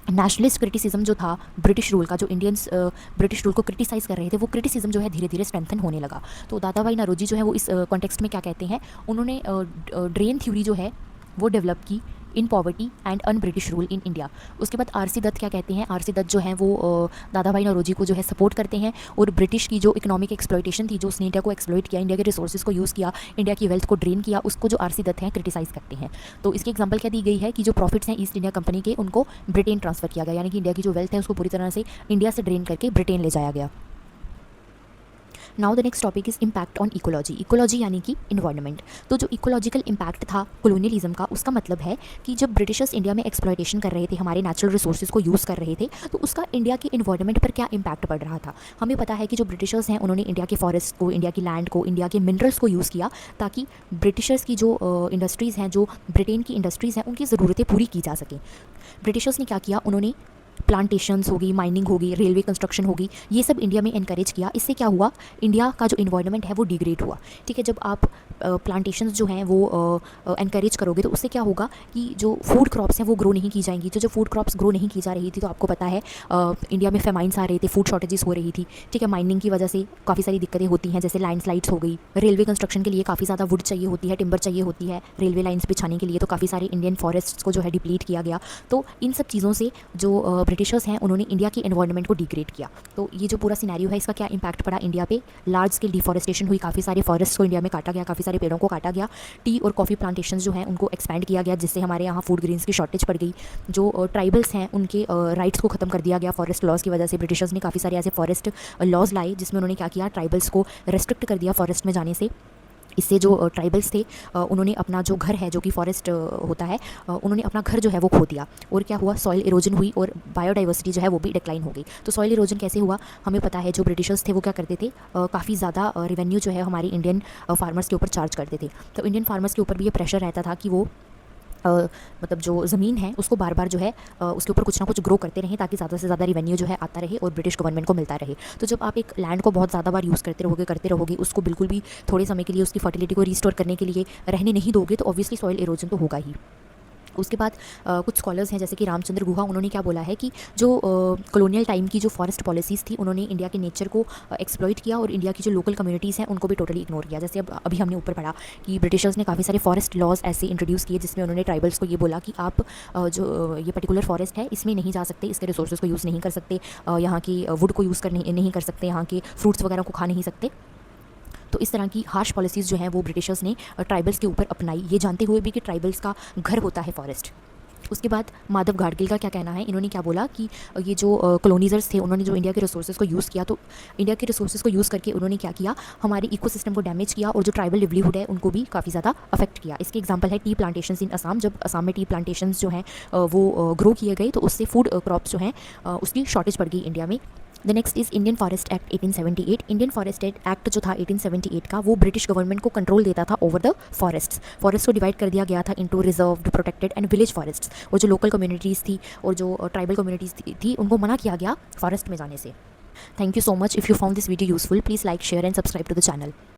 [SPEAKER 1] नेशनलिस्ट क्रिटिसिज्म जो था ब्रिटिश रूल का, जो इंडियंस ब्रिटिश रूल को क्रिटिसाइज़ कर रहे थे, वो क्रिटिसिज्म जो है धीरे धीरे स्ट्रेंथन होने लगा। तो दादा भाई नौरोजी जो है वो इस कॉन्टेक्स्ट में क्या कहते हैं, उन्होंने ड्रेन थ्योरी जो है वो डेवलप की in poverty and un British rule in India. उसके बाद आरसी दत्त क्या कहते हैं, आरसी दत्त जो हैं वो दादा भाई नौरोजी को जो है सपोर्ट करते हैं, और ब्रिटिश की जो इकोनॉमिक एक्सप्लॉइटेशन थी, जो उसने इंडिया को एक्सप्लॉइट किया, इंडिया के रिसोर्सेज को यूज़ किया, इंडिया की वेल्थ को ड्रेन किया, उसको जो आरसी दत्त हैं क्रिटिसाइज़ करते हैं। तो इसकी एग्जांपल क्या दी गई है कि जो प्रॉफिट्स हैं ईस्ट इंडिया कंपनी के, उनको ब्रिटेन ट्रांसफ़र किया गया, यानी कि इंडिया की जो वेल्थ है उसको पूरी तरह से इंडिया से ड्रेन करके ब्रिटेन ले जाया गया। Now the next topic is impact on ecology. Ecology यानी कि इन्वायरमेंट। तो जो इकोलॉजिकल इम्पैक्ट था कॉलोनियलिज्म का, उसका मतलब है कि जब ब्रिटिशर्स इंडिया में एक्सप्लॉयटेशन कर रहे थे, हमारे नेचुरल रिसोर्सेज को यूज़ कर रहे थे, तो उसका इंडिया के इन्वायरमेंट पर क्या इम्पैक्ट पड़ रहा था। हमें पता है कि जो ब्रिटिशर्स हैं उन्होंने इंडिया के फॉरेस्ट को, इंडिया की लैंड को, इंडिया के मिनरल्स को यूज़ किया ताकि ब्रिटिशर्स की जो इंडस्ट्रीज़ हैं, जो ब्रिटेन की इंडस्ट्रीज़ हैं, उनकी ज़रूरतें पूरी की जा सकें। ब्रिटिशर्स ने क्या किया, उन्होंने प्लांटेशंस होगी, माइनिंग होगी, रेलवे कंस्ट्रक्शन होगी, ये सब इंडिया में एनकरेज किया। इससे क्या हुआ, इंडिया का जो इन्वायरमेंट है वो डिग्रेड हुआ। ठीक है, जब आप प्लांटेशंस जो हैं वो एनकरेज करोगे तो उससे क्या होगा कि जो फूड क्रॉप्स हैं वो ग्रो नहीं की जाएंगी। तो जो फूड क्रॉप्स ग्रो नहीं की जा रही थी, तो आपको पता है इंडिया में फेमाइंस आ रहे थे, फूड शॉर्टेजेस हो रही थी। ठीक है, माइनिंग की वजह से काफ़ी सारी दिक्कतें होती हैं, जैसे लैंडस्लाइड्स हो गई। रेलवे कंस्ट्रक्शन के लिए काफ़ी ज़्यादा वुड चाहिए होती है, टिम्बर चाहिए होती है रेलवे लाइन्स बिछाने के लिए, तो काफ़ी सारे इंडियन फॉरेस्ट्स को जो है डिप्लीट किया गया। तो इन सब चीज़ों से जो ब्रिटिशर्स हैं उन्होंने इंडिया के एनवायरनमेंट को डिग्रेड किया। तो ये जो पूरा सिनेरियो है, इसका क्या इंपैक्ट पड़ा इंडिया पे, लार्ज स्केल डिफॉरेस्टेशन हुई, काफ़ी सारे फॉरेस्ट को इंडिया में काटा गया, काफ़ी सारे पेड़ों को काटा गया। टी और कॉफ़ी प्लांटेशंस जो हैं उनको एक्सपैंड किया गया, जिससे हमारे यहाँ फूड ग्रेन्स की शॉर्टेज पड़ गई। जो ट्राइबल्स हैं उनके राइट्स को ख़त्म कर दिया गया फॉरेस्ट लॉज की वजह से। ब्रिटिशर्स ने काफ़ी सारे ऐसे फॉरेस्ट लॉज लाए जिसमें उन्होंने क्या किया, ट्राइबल्स को रेस्ट्रिक्ट कर दिया फॉरेस्ट में जाने से। इससे जो ट्राइबल्स थे उन्होंने अपना जो घर है, जो कि फॉरेस्ट होता है, उन्होंने अपना घर जो है वो खो दिया। और क्या हुआ, सॉइल इरोजन हुई और बायोडाइवर्सिटी जो है वो भी डिक्लाइन हो गई। तो सॉइल इरोजन कैसे हुआ, हमें पता है जो ब्रिटिशर्स थे वो क्या करते थे, काफ़ी ज़्यादा रेवेन्यू जो है हमारी इंडियन फार्मर्स के ऊपर चार्ज करते थे। तो इंडियन फार्मर्स के ऊपर भी ये प्रेशर रहता था कि वो मतलब जो ज़मीन है उसको बार बार जो है उसके ऊपर कुछ ना कुछ ग्रो करते रहें, ताकि ज़्यादा से ज़्यादा रेवेन्यू जो है आता रहे और ब्रिटिश गवर्नमेंट को मिलता रहे। तो जब आप एक लैंड को बहुत ज़्यादा बार यूज़ करते रहोगे, उसको बिल्कुल भी थोड़े समय के लिए उसकी फर्टिलिटी को रिस्टोर करने के लिए रहने नहीं दोगे, तो ऑब्वियसली सॉइल इरोजन तो होगा ही। उसके बाद कुछ स्कॉलर्स हैं जैसे कि रामचंद्र गुहा, उन्होंने क्या बोला है कि जो कॉलोनियल टाइम की जो फॉरेस्ट पॉलिसीज़ थी, उन्होंने इंडिया के नेचर को एक्सप्लॉइट किया और इंडिया की जो लोकल कम्युनिटीज़ हैं उनको भी टोटली इग्नोर किया। जैसे अब अभी हमने ऊपर पढ़ा कि ब्रिटिशर्स ने काफ़ी सारे फॉरेस्ट लॉज ऐसे इंट्रोड्यूस किए जिसमें उन्होंने ट्राइबल्स को ये बोला कि आप जो ये पर्टिकुलर फॉरेस्ट है इसमें नहीं जा सकते, इसके रिसोर्सेज को यूज़ नहीं कर सकते, यहाँ की वुड को यूज़ नहीं कर सकते, यहाँ के फ्रूट्स वगैरह को खा नहीं सकते। तो इस तरह की हार्श पॉलिसीज़ जो हैं वो ब्रिटिशर्स ने ट्राइबल्स के ऊपर अपनाई, ये जानते हुए भी कि ट्राइबल्स का घर होता है फॉरेस्ट। उसके बाद माधव गाडगिल का क्या कहना है, इन्होंने क्या बोला कि ये जो कॉलोनीजर्स थे उन्होंने जो इंडिया के रिसोर्सेज को यूज़ किया, तो इंडिया के रिसोर्सेज को यूज़ करके उन्होंने क्या किया, हमारे इकोसिस्टम को डैमेज किया और जो ट्राइबल लिवलीहुड है उनको भी काफ़ी ज़्यादा अफेक्ट किया। इसके एग्जांपल है टी प्लांटेशंस इन असम। जब असम में टी प्लांटेशंस जो हैं वो ग्रो किए गए, तो उससे फूड क्रॉप्स जो हैं उसकी शॉर्टेज पड़ गई इंडिया में। The next is Indian forest act 1878। Indian forest act जो था 1878 का, वो ब्रिटिश गवर्नमेंट को कंट्रोल देता था ओवर द फॉरेस्ट को डिवाइड कर दिया गया था into reserved, protected and village forests. और जो लोकल कम्युनिटीज़ थी और जो ट्राइबल कम्युनिटीज़ थी उनको मना किया गया फॉरेस्ट में जाने से। Thank you so much. If you found this video useful, please like, share and subscribe to the channel.